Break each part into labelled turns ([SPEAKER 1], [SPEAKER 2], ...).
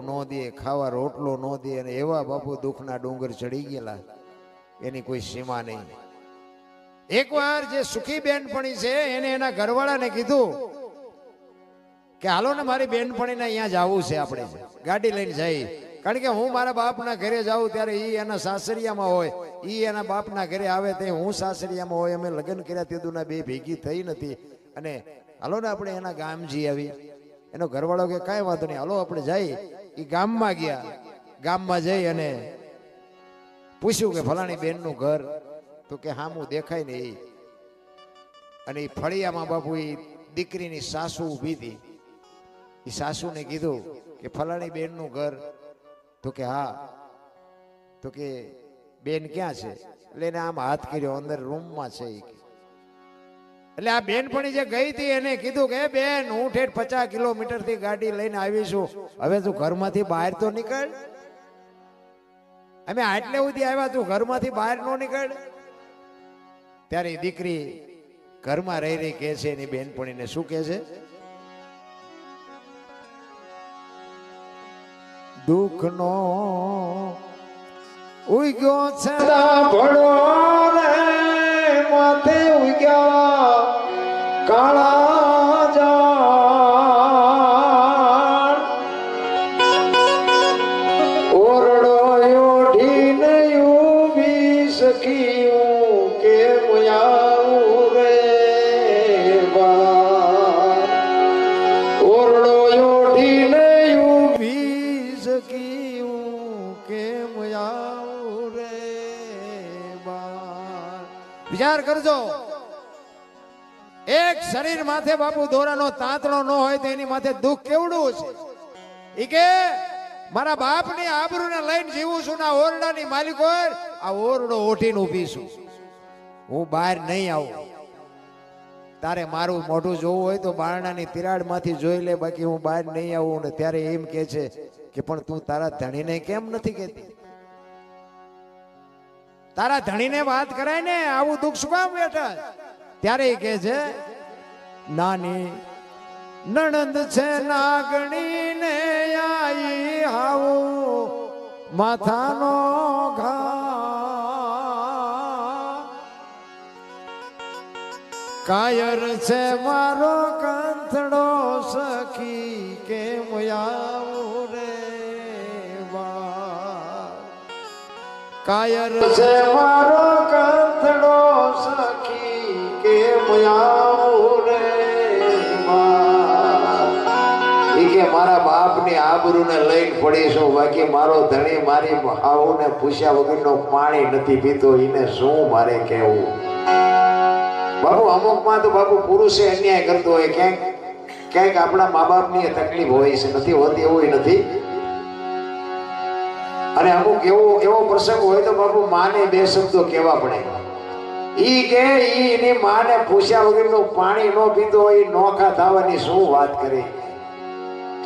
[SPEAKER 1] નો દે, ખાવા રોટલો નો દે, અને એવા બાપુ દુઃખના ડુંગર ચડી ગયેલા, એની કોઈ સીમા નહીં. એકવાર જે સુખી બેનપણી છે એને એના ઘરવાળાને કીધું કે હાલો ને મારી બેનપણીને અહીંયા જવું છે, આપણે ગાડી લઈને જઈ. કારણ કે હું મારા બાપના ઘરે જાઉં ત્યારે ઈ એના સાસરિયામાં હોય, ઈ એના બાપના ઘરે આવે તે હું સાસરિયામાં હોય. અમે લગ્ન કર્યા તેદુના બે ભેગી થઈ નથી, અને હાલો ને આપણે એના ગામ જઈ આવી. એનો ઘરવાળો કે કાંઈ વાંધો નહીં, હાલો આપણે જઈ. એ ગામમાં ગયા, ગામમાં જઈ અને પૂછ્યું કે ફલાણી બેનનું ઘર, તો કે હામું દેખાય ને એ. અને એ ફળિયામાં બાપુ એ દીકરીની સાસુ ઊભી હતી. એ સાસુને કીધું કે ફલાણી બેનનું ઘર, તો કે હા. તો કે બેન ક્યાં છે? એટલે એને આમ હાથ કર્યો, અંદર રૂમમાં છે. એટલે આ બેનપણી જે ગઈ હતી એને કીધું કે બેન, હું ઠેઠ 50 કિલોમીટર થી ગાડી લઈને આવીશું, હવે તું ઘરમાંથી બહાર તો નીકળ. અમે આટલે સુધી આવ્યા, તું ઘરમાંથી બહાર નો નીકળ. ત્યારે દીકરી ઘરમાં રહી રહી કે છે એની બેનપણીને, શું કે છે? દુઃખનો ઉગ્યો છે ભણો રે માથે ઉગ્યા કાળા જાણ, ઓરડો ઓઢીને ઊભી સખીયું કે મુયાઉ રે બાર. ઓરડો ઓઢીને ઊભી સખીયું કે મુયાઉ રે બાર. વિચાર કરજો, એક શરીર માથે બાપુ દોરાનો તાંતણો ન હોય તો એની માથે દુઃખ કેવડું છે. ઈ કે મારા બાપની આબરૂને લઈને જીવું છું ને ઓરડાની માલિક હોય, આ ઓરડો ઓઢીને ઊભી છું, હું બહાર નહીં આવું. તારે મારું મોઢું જોવું હોય તો બારણાની તિરાડમાંથી જોઈ લે, બાકી હું બહાર નહીં આવું. ને ત્યારે એમ કે છે કે પણ તું તારા ધણીને કેમ નથી કહેતી? તારા ધણીને વાત કરાય ને, આવું દુઃખ શું કામ બેઠા? ત્યારે એ કે છે, નાની નણંદ છે નાગણી ને આઈ આવું માથાનો ઘા, કાયર છે મારો કંથડો સખી કેમ આવું રે વા. કાયર છે મારો કંથડો સખી કેમ આવું રે વા. ઈ કે મારા બાપની આબરૂને લઈને પડીશું, બાકી મારો ધણી મારી હાઉને પૂછ્યા વગરનો પાણી નથી પીતો, એને શું મારે કહેવું? બાપુ અમુકમાં તો બાપુ પુરુષે અન્યાય કરતો હોય, ક્યાંક ક્યાંક આપણા મા બાપની તકલીફ હોય છે, નથી હોતી એવું નથી. અને અમુક એવો પ્રસંગ હોય તો બાપુ માને બે શબ્દો કહેવા પડે. ઈ કે એની માને પૂછ્યા વગરનું પાણી ન પીતો હોય, નોખા થવાની શું વાત કરે.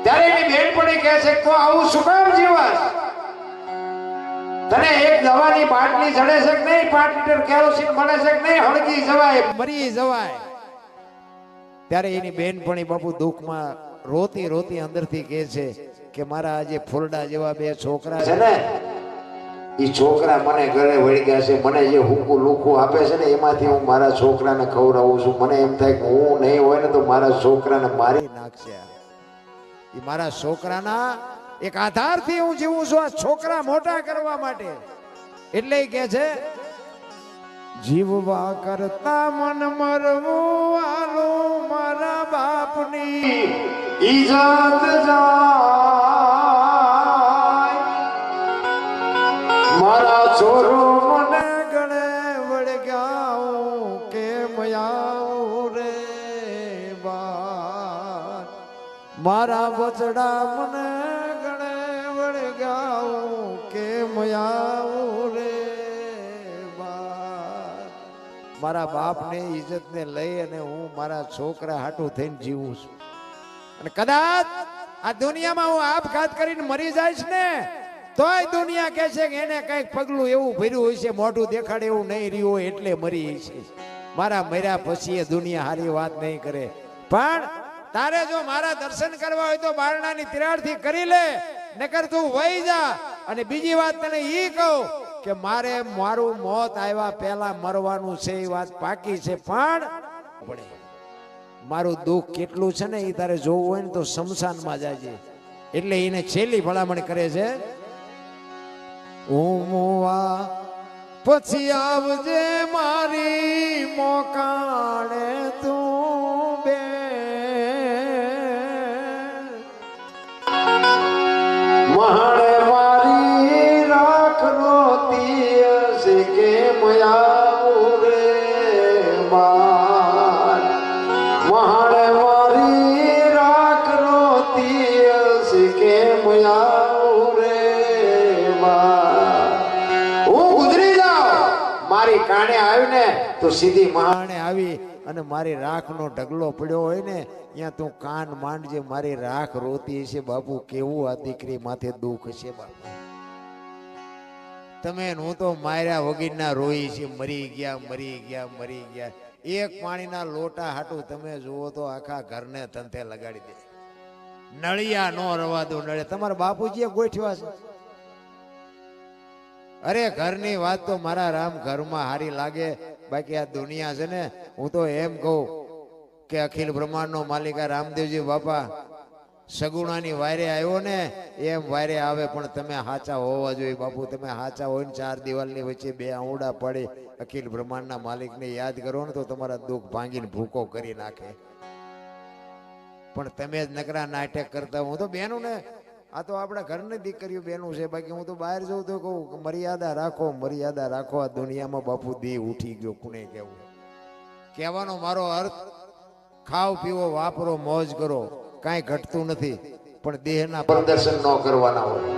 [SPEAKER 1] ત્યારે એની બેનપણી કહે છે, તો આવું શું કામ જીવાસ? તને એક દવાની બાટલી ચડે છે કે નહીં? 5 લીટર કેરોસીન મળે છે કે નહીં? હળગી જવાય, મરી જવાય. ત્યારે એની બેનપણી બાપુ દુઃખમાં રોતી રોતી અંદરથી કહે છે કે મારા આજે ફૂલડા જેવા 2 છોકરા છે ને, એ છોકરા મને ઘરે વળગ્યા છે, મને જે હુકું લુખું આપે છે ને એમાંથી હું મારા છોકરાને ખવડાવું છું. મને એમ થાય કે હું નહીં હોય ને તો મારા છોકરાને મારી નાખશે. એ મારા છોકરાના એક આધારથી હું જીવું છું, આ છોકરા મોટા કરવા માટે. એટલે કે છે, જીવવા કરતા મન મરવું આલો મારા બાપની ઈજત જાય, મારા છોરો મને ગળે વળગ્યા કેમ આવું રે બાર. મારા બચડા મને ગળે વળગ્યા કેમ આવું રે બાર. મારા બાપને ઇજ્જતને લઈ અને હું મારા છોકરા હાટું થઈને જીવું છું. અને કદાચ આ દુનિયામાં હું આપઘાત કરીને મરી જઈશ ને તોય દુનિયા કહે છે કે એને કઈક પગલું એવું ભર્યું હોય છે, મોઢું દેખાડે એવું નહીં રહ્યું હોય એટલે મરી છે. મારા મર્યા પછી એ દુનિયા હારી વાત નહીં કરે. પણ તારે જો મારા દર્શન કરવા હોય તો બારણાની તિરાડથી કરી લે. નકર તું વહી જા. અને બીજી વાત તને ઈ કહું કે મારે મારું મોત આવ્યા પહેલા મરવાનું છે, એ વાત પાકી છે. પણ મારું દુઃખ કેટલું છે ને એ તારે જોવું હોય ને તો શમશાનમાં જાજે. એટલે એને છેલ્લી ભલામણ કરે છે, ઉમવા પછી આવજે મારી મોકાણે તું બે, મહાણે મારી રાખનો તિયસ કે મયા રે માર, મહાણે મારી રાખનો તિયસ કે મયા મારી કાણે આવ્યું ને તો સીધી મહાણે આવી અને મારી રાખનો ઢગલો પડ્યો હોય ને ત્યાં તું કાન માંડજે. મારી રાખ રોતી હશે બાપુ, કેવું આ દીકરી માથે દુઃખ છે બાપુ. તમે હું તો માર્યા વગીરના રોઈ છે, મરી ગયા મરી ગયા મરી ગયા. એક પાણીના લોટા હાટું તમે જુઓ તો આખા ઘરને તંતે લગાડી દે. નળિયા નો રવા દો નળિયા. તમારા બાપુજીએ ગોઠવા છે. અરે ઘરની વાત તો મારા રામ ઘરમાં હારી લાગે, બાકી આ દુનિયા છે ને, હું તો એમ કહું કે અખિલ બ્રહ્માંડનો માલિક રામદેવજી બાપા સગુણાની વાયરે આવ્યો ને એમ વાયરે આવે. પણ તમે હાચા હોવા જોઈએ બાપુ. તમે હાચા હોય ને ચાર દિવાલની વચ્ચે બે આંવડા પડે અખિલ બ્રહ્માંડના માલિકને યાદ કરો ને તો તમારા દુઃખ ભાંગીને ભૂકો કરી નાખે. પણ તમે જ નકરા નાટક કરતા. હું તો બેનું ને, આ તો આપણા ઘરની દીકરીઓ બેનું છે, બાકી હું તો બહાર જઉં તો કહું મર્યાદા રાખો, મર્યાદા રાખો. આ દુનિયામાં બાપુ દી ઉઠી ગયો. કોને કહેવું? કહેવાનો મારો અર્થ ખાઓ પીવો વાપરો મોજ કરો, કાંઈ ઘટતું નથી, પણ દેહના પ્રદર્શન ન કરવાના હોય.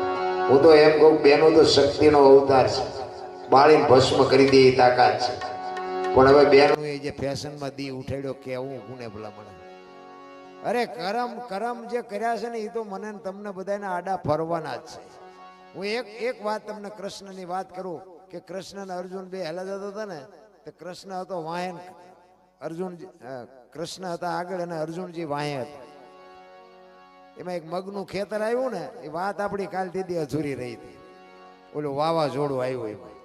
[SPEAKER 1] હું તો એમ કહું બેનો તો શક્તિનો અવતાર છે, બાળીને ભસ્મ કરી દે એ તાકાત છે. પણ હવે બેનું એ જે ફેશનમાં દી ઉઠાડ્યો કેવું કોને ભલા મને? અરે કરમ કરમ જે કર્યા છે ને એ તો મને તમને બધાને આડા ફરવાના જ છે. હું એક વાત તમને કૃષ્ણની વાત કરું કે કૃષ્ણ અને અર્જુન બે હેલા જતા હતા ને, તો કૃષ્ણ હતો વાહન, અર્જુન કૃષ્ણ હતા આગળ અને અર્જુનજી વાહે હતા. એમાં એક મગનું ખેતર આવ્યું ને, એ વાત આપણી કાલ દીદી અધૂરી રહી હતી. ઓલું વાવાઝોડું આવ્યું એમાં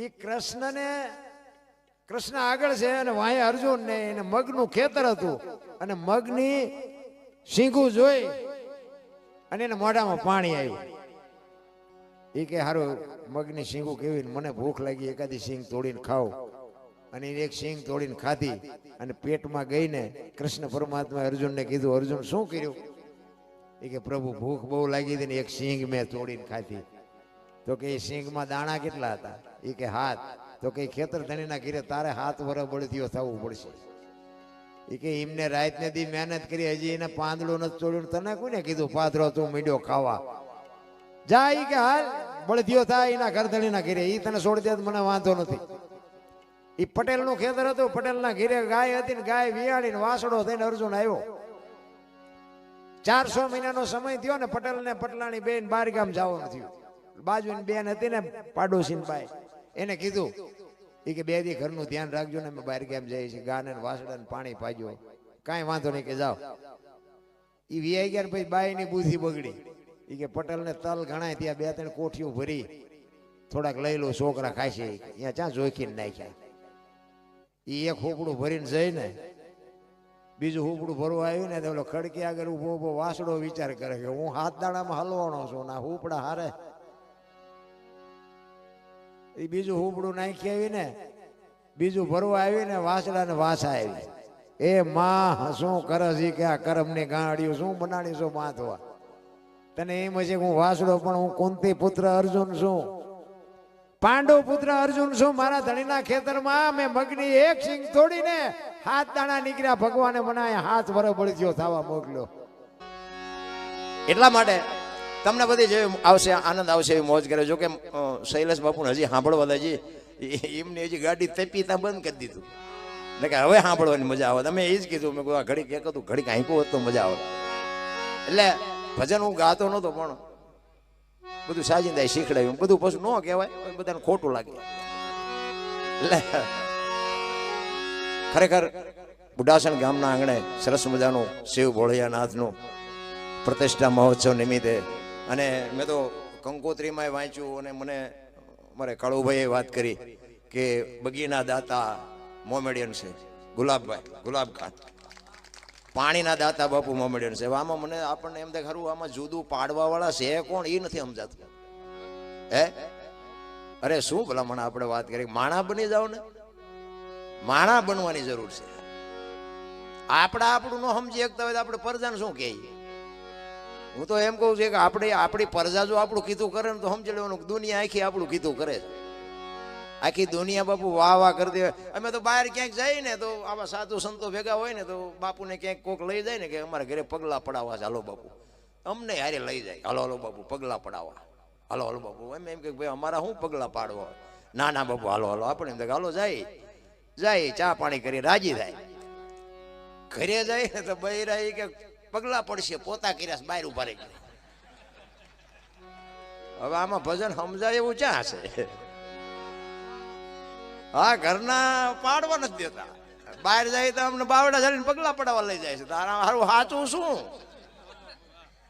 [SPEAKER 1] એ કૃષ્ણ આગળ છે અને વાહે અર્જુન ને એને મગનું ખેતર હતું. અને મગની શીંગું જોઈ અને એને મોઢામાં પાણી આવ્યું. એ કે હારું મગની શીંગું કેવી, મને ભૂખ લાગી, એકાદી શીંગ તોડીને ખાવ. અને એક શીંગ તોડીને ખાધી અને પેટમાં ગઈને કૃષ્ણ પરમાત્મા અર્જુનને કીધું, અર્જુન શું કર્યું? એ કે પ્રભુ ભૂખ બહુ લાગી હતી ને એક શીંગ મેં તોડીને ખાધી. તો કે એ શીંગમાં દાણા કેટલા હતા? એ કે હાથ. તો કે ખેતર ધણીના ઘીરે તારે હાથ વરસ બળદિયો થવું પડશે. એ કે એમને રાત ને દી મહેનત કરી, હજી એને પાંદડું નથી તોડ્યું. તને કોને કીધું પાથરો તું મીડ્યો ખાવા? જા ઈ કે હાલ બળદિયો થાય એના ઘર ધણીના ઘીરે, ઈ તને છોડી દે મને વાંધો નથી. એ પટેલ નું ખેતર હતું, પટેલના ઘીરે ગાય હતી ને ગાય વિયાણીને વાસડો થઈને અર્જુન આવ્યો. 400 મહિનાનો સમય થયો ને પટેલ ને પટલાણી બેન બાર ગામ જવાનું થયું. બાજુની બેન હતી ને પાડોશી બાઈ, એને કીધું એ કે બે દી ઘરનું ધ્યાન રાખજો ને અમે બહાર ગામ જઈએ છીએ, ગાને વાસડા ને પાણી પાજો. કાંઈ વાંધો નહીં કે જાઓ. એ વીઆઈ ગયા પછી બાઈ ની બુદ્ધિ બગડી. એ કે પટેલ ને તલ ગણાય ત્યાં 2-3 કોઠીઓ ભરી થોડાક લઈ લો, છોકરા ખાશે. અહીંયા ક્યાં જોખીને નાખ્યા. એ એક હોપડું ભરીને જઈને બીજું હોપડું ભરવા આવ્યું ને તો ખડકી આગળ ઉભો ઉભો વાસડો વિચાર કરે કે હું હાથ દાડામાં હલવાનો છું ના હોપડા હારે. એ બીજું હોપડું નાખી આવી ને બીજું ભરવા આવી ને વાસડા ને વાસા આવી. એ માં શું કરે છે કે આ કરમની ગાંડિયું શું બનાડી છો બાંધવા? તને એમ છે હું વાસડો પણ હું કુંતી પુત્ર અર્જુન છું, પાંડવ પુત્ર અર્જુન છું. મારા ધણીના ખેતરમાં મેં મગની એક સિંગ તોડીને હાથ દાણા નીકળ્યા, ભગવાને બનાવ્યા, હાથ વરસ બળદ્યો થવા મોકલ્યો. એટલા માટે તમને બધી જે આવશે આનંદ આવશે એવી મોજ કરે. જો કે શૈલેષ બાપુને હજી સાંભળવા હજી એમને હજી ગાડી તપીતા બંધ કરી દીધું એટલે કે હવે સાંભળવાની મજા આવે. તમે એ જ કીધું મેં આ ઘડીક એક હતું ઘડીક આંકો હોત તો મજા આવે. એટલે ભજન હું ગાતો નહોતો પણ બધું સાજિંદા શીખડાયું. બધું પછી ન કહેવાય, બધાને ખોટું લાગે. એટલે ખરેખર બુઢાસણ ગામના આંગણે સરસ મજાનું શિવ ભોળિયાનાથનું પ્રતિષ્ઠા મહોત્સવ નિમિત્તે. અને મેં તો કંકોત્રીમાં વાંચ્યું અને મને મારે કાળુભાઈએ વાત કરી કે બગીના દાતા મોમેડિયન છે ગુલાબભાઈ ગુલાબખાન, પાણીના દાતા બાપુ મોમેડિયન છે. આમાં મને આપણને એમ થાય ખરું આમાં જુદું પાડવા વાળા છે કોણ એ નથી સમજાતું. હે અરે શું ભલા મને આપણે વાત કરી માણા બની જાવ ને, માણા બનવાની જરૂર છે. આપણું ન સમજી શકતા હોય તો આપણે પરજાને શું કહીએ. હું તો એમ કહું છું કે આપણી પરજા જો આપણું કીધું કરે ને તો સમજી લેવાનું દુનિયા આખી આપણું કીધું કરે છે. આખી દુનિયા બાપુ વાહ વાહ કરી દે. અમે તો બહાર ક્યાંક જઈએ ને તો આવા સાધુ સંતો ભેગા હોય ને તો બાપુને ક્યાંક કોક લઈ જાય ને કે અમારા ઘરે પગલા પડાવવા છે, હાલો બાપુ અમને હારે લઈ જાય, હાલો હાલો બાપુ પગલા પડાવવા, હાલો હાલો બાપુ. એમ કે ભાઈ અમારા શું પગલા પાડવા, ના ના બાપુ હાલો હાલો. આપણે એમ હાલો જાય ચા પાણી કરી રાજી થાય. ઘરે જાય ને તો બૈરા કે પગલા પડશે, પોતા કર્યા બહાર ઉભા રહી ગયા. હવે આમાં ભજન સમજાય એવું ક્યાં છે? હા ઘરના પાડવા નથી દેતા, બહાર જાય તો અમને બાવડા ચાલીને પગલા પડાવવા લઈ જાય છે. તારા સારું સાચું શું?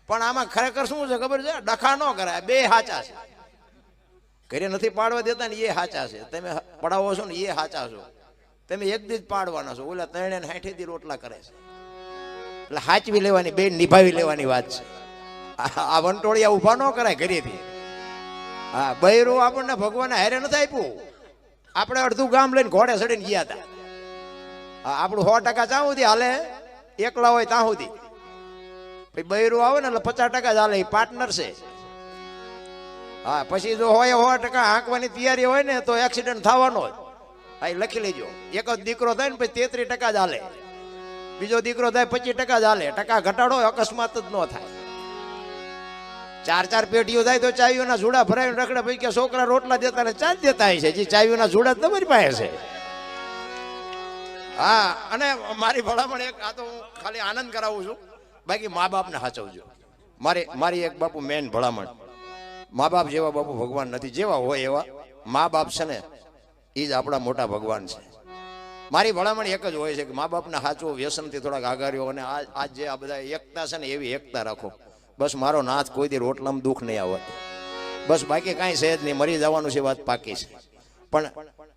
[SPEAKER 1] પણ આમાં ખરેખર શું છે ખબર છે? ડખા ન કરાય, બે સાચા છે. ઘરે નથી પાડવા દેતા ને એ સાચા છે, તમે પડાવો છો ને એ સાચા છો. તમે એક દી જ પાડવાના છો, ઓલા 3 ને 60 દી રોટલા કરે છે. એટલે હાચવી લેવાની, બે નિભાવી લેવાની વાત છે. આ વંટોળિયા ઉભા ન કરાય ઘરેથી. હા બૈરું આપણને ભગવાને હારે નથી આપ્યું. આપણે અડધું ગામ લઈને ઘોડે ચડીને ગયા હતા. આપણું 100% ત્યાં સુધી હાલે, એકલા હોય ત્યાં સુધી. પછી બૈરું આવે ને એટલે 50% હાલે, એ પાર્ટનર છે. હા પછી જો હોય 100% હાંકવાની તૈયારી હોય ને તો એક્સિડન્ટ થવાનો જ. હા એ લખી લેજો. એક જ દીકરો થાય ને પછી 33% જ હાલે, બીજો દીકરો થાય 25% જ હાલે. ટકા ઘટાડો અકસ્માત જ ન થાય. 4 પેટીઓ થાય તો ચાવીઓના જુડા ભરાઈને રખડે. ભાઈ કે છોકરા રોટલા દેતા ને ચા દેતા છે, જે ચાવીઓના જુડા તમારી પાસે છે. હા અને મારી ભલામણ એક, આ તો હું ખાલી આનંદ કરાવું છું, બાકી મા બાપને સાચવજો. મારી એક બાપુ મેન ભલામણ, મા બાપ જેવા બાપુ ભગવાન નથી. જેવા હોય એવા મા બાપ છે ને એ જ આપણા મોટા ભગવાન છે. મારી ભલામણ એક જ હોય છે કે મા બાપને સાચવો, વ્યસનથી થોડાક આગાર્યો. અને આજ જે આ બધા એકતા છે ને એવી એકતા રાખો. બસ મારો નાથ કોઈ દી રોટલામાં દુઃખ નહીં આવે, બસ બાકી કાંઈ છે જ નહીં. મરી જવાનું છે વાત પાકી છે. પણ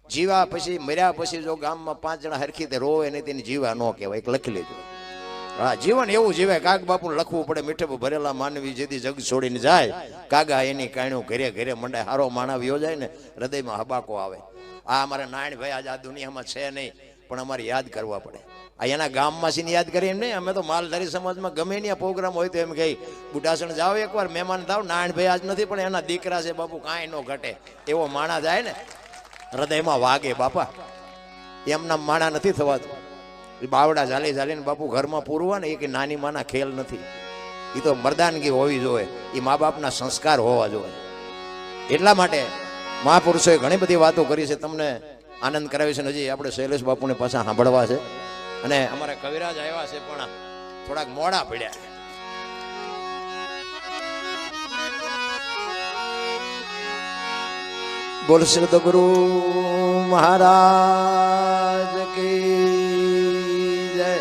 [SPEAKER 1] જીવા પછી મર્યા પછી જો ગામમાં 5 જણા હરખી રીતે રોવે ને તેની જીવા ન કહેવાય, એક લખી લેજો. હા જીવન એવું જીવાય. કાગ બાપુ લખવું પડે. મીઠે ભરેલા માનવી જેથી જગ છોડીને જાય, કાગા એની કાણ્યું ઘરે ઘરે મંડાય. હારો માણા વ્યો જાય ને હૃદયમાં હબાકો આવે. આ અમારા નારાયણભાઈ આજ આ દુનિયામાં છે નહીં, પણ અમારે યાદ કરવા પડે. આ એના ગામમાં છે યાદ કરીએ એમ નહીં. અમે તો માલધારી સમાજમાં ગમે ત્યાં પ્રોગ્રામ હોય તો એમ કહી બુઢાસણ જાઓ એકવાર મહેમાન થાવ. નારાયણભાઈ આજ નથી પણ એના દીકરા છે બાપુ, કાંઈ ન ઘટે. એવો માણા જાય ને હૃદયમાં વાગે બાપા. એમના માણા નથી થવાતું. બાવડા ઝાલીને બાપુ ઘરમાં પૂરવા ને એ કે નાની માના ખેલ નથી. એ તો મર્દાનગી હોવી જોઈએ, એ મા બાપના સંસ્કાર હોવા જોઈએ. એટલા માટે મહાપુરુષોએ ઘણી બધી વાતો કરી છે, તમને આનંદ કરાવી છે. હજી આપણે શૈલેષ બાપુને પાછા સાંભળવા છે. અને અમારા કવિરાજ આવ્યા છે પણ થોડાક મોડા પડ્યા. બોલ શ્રી સદગુરુ મહારાજ કી જય.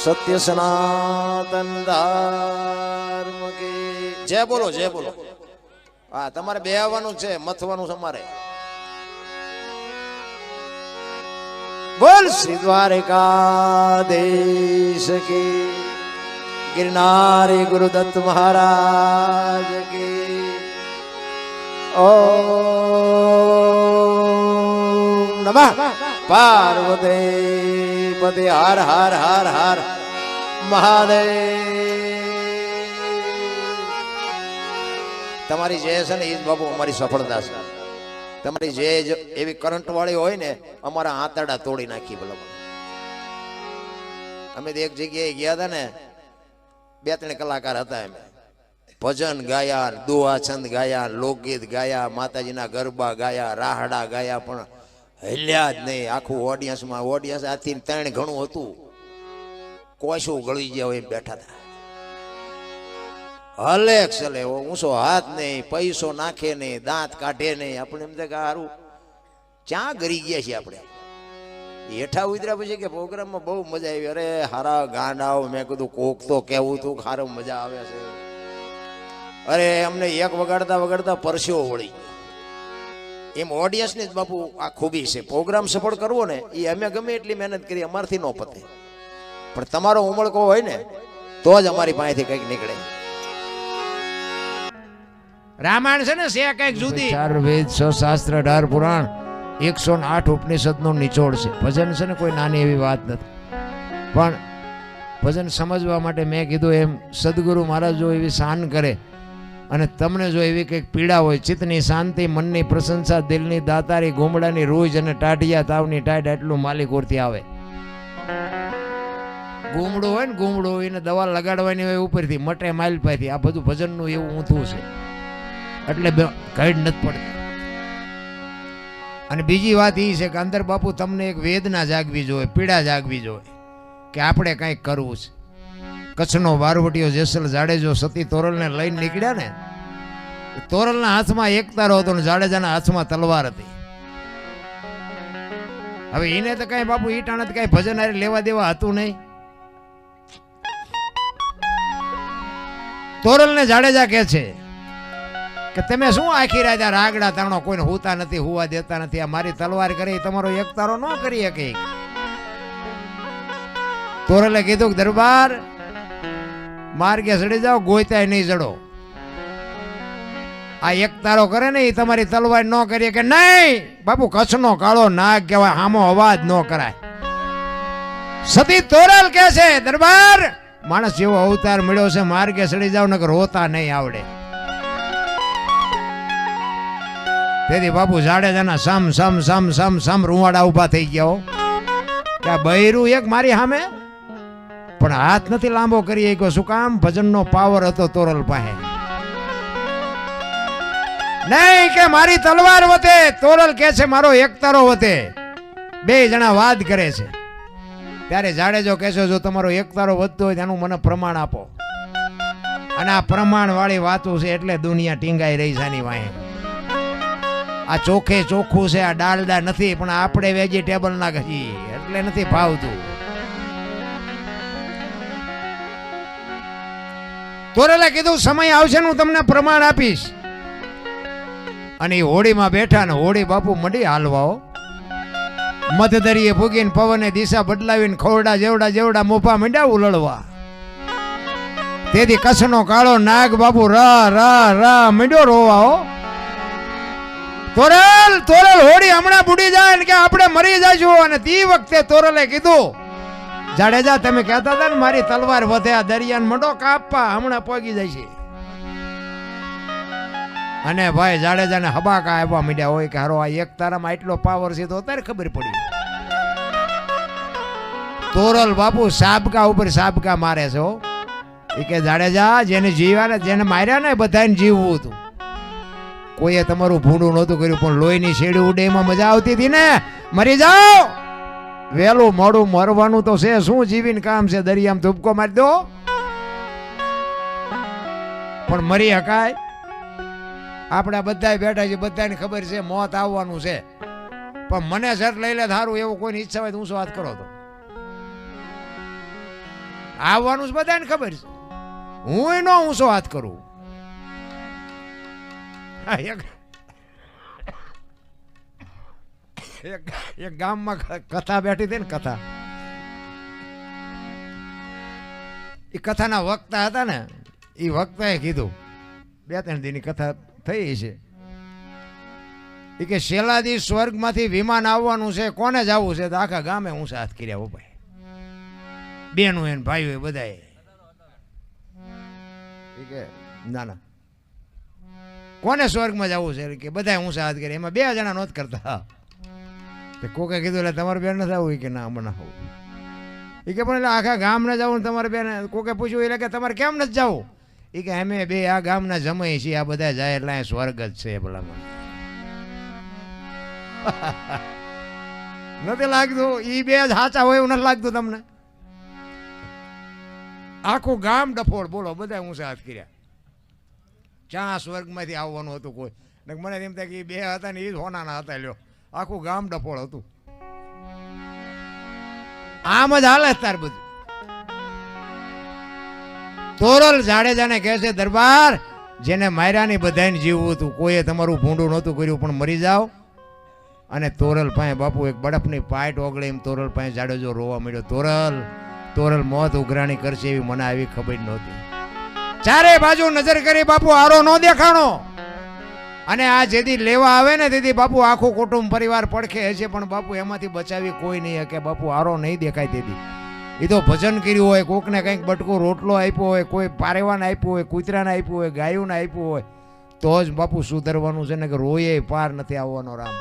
[SPEAKER 1] સત્ય સનાતન ધર્મ કી જય. બોલો જય બોલો. હા તમારે બે આવવાનું છે, મથવાનું છે અમારે. બોલ શ્રી દ્વારકાધીશ કી, गिरनारी गुरुदत्त महाराज की। ओम नमः पार्वती पति हर हर हर हर महादेव। તમારી જે છે ને એ જ બાબુ અમારી સફળતા છે। તમારી જે એવી કરંટ વાળી હોય ને અમારા આંતરડા તોડી નાખી ભલા। અમે એક જગ્યાએ ગયા હતા ને, 2-3 કલાકાર હતા, એમ ભજન ગાયા, દુઆ છંદ ગાયા, લોકગીત ગાયા, માતાજીના ગરબા ગાયા, રાહડા ગાયા, પણ હલ્યા જ નહીં આખું ઓડિયન્સમાં। ઓડિયન્સ આથી 3 ઘણું હતું, કોશું ગળી ગયા હોય બેઠા હતા। હલે ચલે ઊંચો હાથ નહીં, પૈસો નાખે નહીં, દાંત કાઢે નહીં। આપણે એમ કે સારું ક્યાં ગરી ગયા છીએ આપણે। હેઠા ઉતર્યા પછી કે પ્રોગ્રામમાં બહુ મજા આવી. અરે હારા ગાંડાઓ, મેં કીધું કોક તો કેવું તું, ખારો મજા આવે છે. અરે અમને એક વગાડતા વગાડતા પરસ્યો વળી એમ ઓડિયન્સની જ બાપુ આ ખૂબી છે. પ્રોગ્રામ સફળ કરવો ને એ અમે ગમે એટલી મહેનત કરી અમારથી ન પતે, પણ તમારો ઉમળકો હોય ને તો જ અમારી પાસેથી કંઈક નીકળે. રામાયણ છે ને છે કંઈક જુદી. 4 વેદ 6 શાસ્ત્ર 18 પુરાણ 108 ઉપનિષદનો નિચોડ છે. ભજન છે ને કોઈ નાની એવી વાત નથી, પણ ભજન સમજવા માટે મેં કીધું એમ સદગુરુ મહારાજ જો એવી શાન કરે અને તમને જો એવી કંઈક પીડા હોય, ચિત્તની શાંતિ, મનની પ્રશંસા, દિલની દાતારી, ગુમડાની રૂજ અને ટાઢિયા તાવની ટાઢ, એટલું માલિકોરથી આવે. ગુમડું હોય ને ગુમડું, એને દવા લગાડવાની હોય ઉપરથી, મટે માઇલ પાયથી. આ બધું ભજનનું એવું ઊંધું છે, એટલે કઈ નથી પડતી. અને બીજી વાત એ છે કે અંદર બાપુ તમને એક વેદના જાગવી જોઈએ, પીડા જાગવી જોઈએ કે આપણે કંઈક કરવું છે. કચ્છનો વારવટીયો જેસલ જાડેજો સતી તોરલને લઈને નીકળ્યા ને, તોરલના હાથમાં એક તારો હતો ને જાડેજાના હાથમાં તલવાર હતી. હવે એને તો કઈ બાપુ ઈટાણે કઈ ભજન હારે લેવા દેવા હતું નહીં. તોરલને જાડેજા કહે છે કે તમે શું આખી રાત રાગડા તાણો, કોઈને હુતા નથી, હુવા દેતા નથી. આ મારી તલવાર કરી તમારો એક તારો ન કરી શકે. તોરલે કીધું કે દરબાર માર્ગે ચડી જાઓ, ગોયતાય નહીં ચડો. આ એક તારો કરે ને એ તમારી તલવાર ન કરીએ કે નહીં. બાપુ કચ્છનો કાળો નાગ કહેવાય, આમો અવાજ ન કરાય. સતી તોરલ કે છે દરબાર માણસ જેવો અવતાર મળ્યો છે, માર્ગે ચડી જાવ નકર રોતા નહીં આવડે. તેથી બાપુ જાડેજાના સામ સામ સામ સામ સામ રૂવાડા ઉભા થઈ ગયા. કે બૈરું એક મારી સામે, પણ હાથ નથી લાંબો કરી શક્યો. શું કામ? ભજનનો પાવર હતો તોરલ પાસે. નહીં કે મારી તલવાર વતે, તોરલ કે છે મારો એક તારો વતે. બે જણા વાદ કરે છે. ત્યારે જાડેજો કહે છે જો તમારો એક તારો વધતો હોય તેનું મને પ્રમાણ આપો. અને આ પ્રમાણ વાળી વાતો છે એટલે દુનિયા ટીંગાઈ રહી છે આની વાંહે. આ ચોખે ચોખ્ખું છે, આ ડાલડા નથી, પણ આપણે વેજીટેબલ ના ખાઈએ એટલે નથી ભાવતું. તોરલે કીધું સમય આવશે હું તમને પ્રમાણ આપીશ. અને એ હોડીમાં બેઠા ને હોડી બાપુ મંડી હાલવાઓ. મધદરીએ ભૂગીને પવને દિશા બદલાવીને ખોરડા જેવડા જેવડા મોફા મંડ્યા ઉલળવા. તેથી કચ્છનો કાળો નાગ બાપુ રા રા રા મંડ્યો રોવાઓ. તોરલ તોરલ હોડી હમણાં બુડી જાય ને કે આપણે મરી જઈશું. અને તે વખતે તોરલે કીધું જાડેજા તમે કહેતા હતા ને મારી તલવાર વધે, આ દરિયાને મંડો કાપવા, હમણાં પોગી જાય છે. અને ભાઈ જાડેજાને હબાકા આવવા માંડ્યા હોય કે હારો આ એક તારામાં એટલો પાવર છે તો અત્યારે ખબર પડી. તોરલ બાપુ સાબકા ઉપર સાબકા મારે છે. એ કે જાડેજા જેને જીવ્યા ને જેને માર્યા ને બધાને જીવવું હતું. કોઈએ તમારું ભૂંડું નહોતું કર્યું, પણ લોહીની શેડી ઉડે એમાં મજા આવતી હતી ને. મરી જાઓ, વેલું મોડું મરવાનું તો છે, શું જીવીને કામ છે? દરિયામાં ધૂપકો મારી દો પણ મરી હકાય? આપણે બધા બેઠા છે, બધાને ખબર છે મોત આવવાનું છે, પણ મને શર્ટ લઈ લે સારું એવું કોઈની ઈચ્છા હોય તો ઊંચો વાત કરો તો આવવાનું છે, બધાને ખબર છે. હું નો ઊંચો હાથ કરું. એક ગામમાં કથા બેઠી હતી ને, કથા એ કથાના વક્તા હતા ને, એ વક્તાએ કીધું 2-3 દિનની કથા થઈ છે. એ કે શેલાદી સ્વર્ગમાંથી વિમાન આવવાનું છે, કોને જવું છે? તો આખા ગામે ઊંચા હાથ કર્યા ભાઈ, બેનો એને ભાઈઓ બધાએ. એ કે ના ના કોને સ્વર્ગમાં જવું છે? કે બધા ઊંચા હાથ કર્યા. એમાં 2 જણા નોંધ કરતા. કોકે કીધું એટલે તમારે બેન નથી આવું? કે ના અમને આવું. એ કે પણ એટલે આખા ગામને જવું તમારે બેન? કોકે પૂછ્યું એટલે કે તમારે કેમ નથી જવું? એ કે અમે 2 આ ગામના જમાઈ છીએ, આ બધા જાય એટલે અહીં સ્વર્ગ જ છે. ભલા મને નથી લાગતું એ 2 જ સાચા હોય એવું નથી લાગતું તમને? આખું ગામ ડફોડ બોલો, બધા ઊંચા હાથ કર્યા. ચા સ્વર્ગમાંથી આવવાનું હતું કોઈ? મને એમ થાય કે 2 હતા ને એ જ હોનાના હતા. લ્યો આખું ગામ ડફોળ હતું. આમ જ હાલે તાર બધું. તોરલ જાડેજાને કહે છે દરબાર જેને માર્યાની બધાને જીવવું હતું, કોઈએ તમારું ભૂંડું નહોતું કર્યું પણ મરી જાઓ. અને તોરલ પાસે બાપુ એક બળફની પાઇટ ઓગળે એમ તોરલ પાસે જાડેજો રોવા મળ્યો. તોરલ મોત ઉઘરાણી કરશે એવી મને આવી ખબર નહોતી. ચારે બાજુ નજર કરી બાપુ આરો ન દેખાણો. અને આ જેથી લેવા આવે ને તેથી બાપુ આખું કુટુંબ પરિવાર પડખે હશે પણ બાપુ એમાંથી બચાવી કોઈ નહીં કે બાપુ આરો નહીં દેખાય. તેથી એ તો ભજન કર્યું હોય, કોકને કંઈક બટકો રોટલો આપ્યો હોય, કોઈ પારેવાને આપ્યો હોય, કૂતરાને આપ્યું હોય, ગાયોને આપ્યું હોય તો જ બાપુ સુધરવાનું છે ને કે રોયે પાર નથી આવવાનો. રામ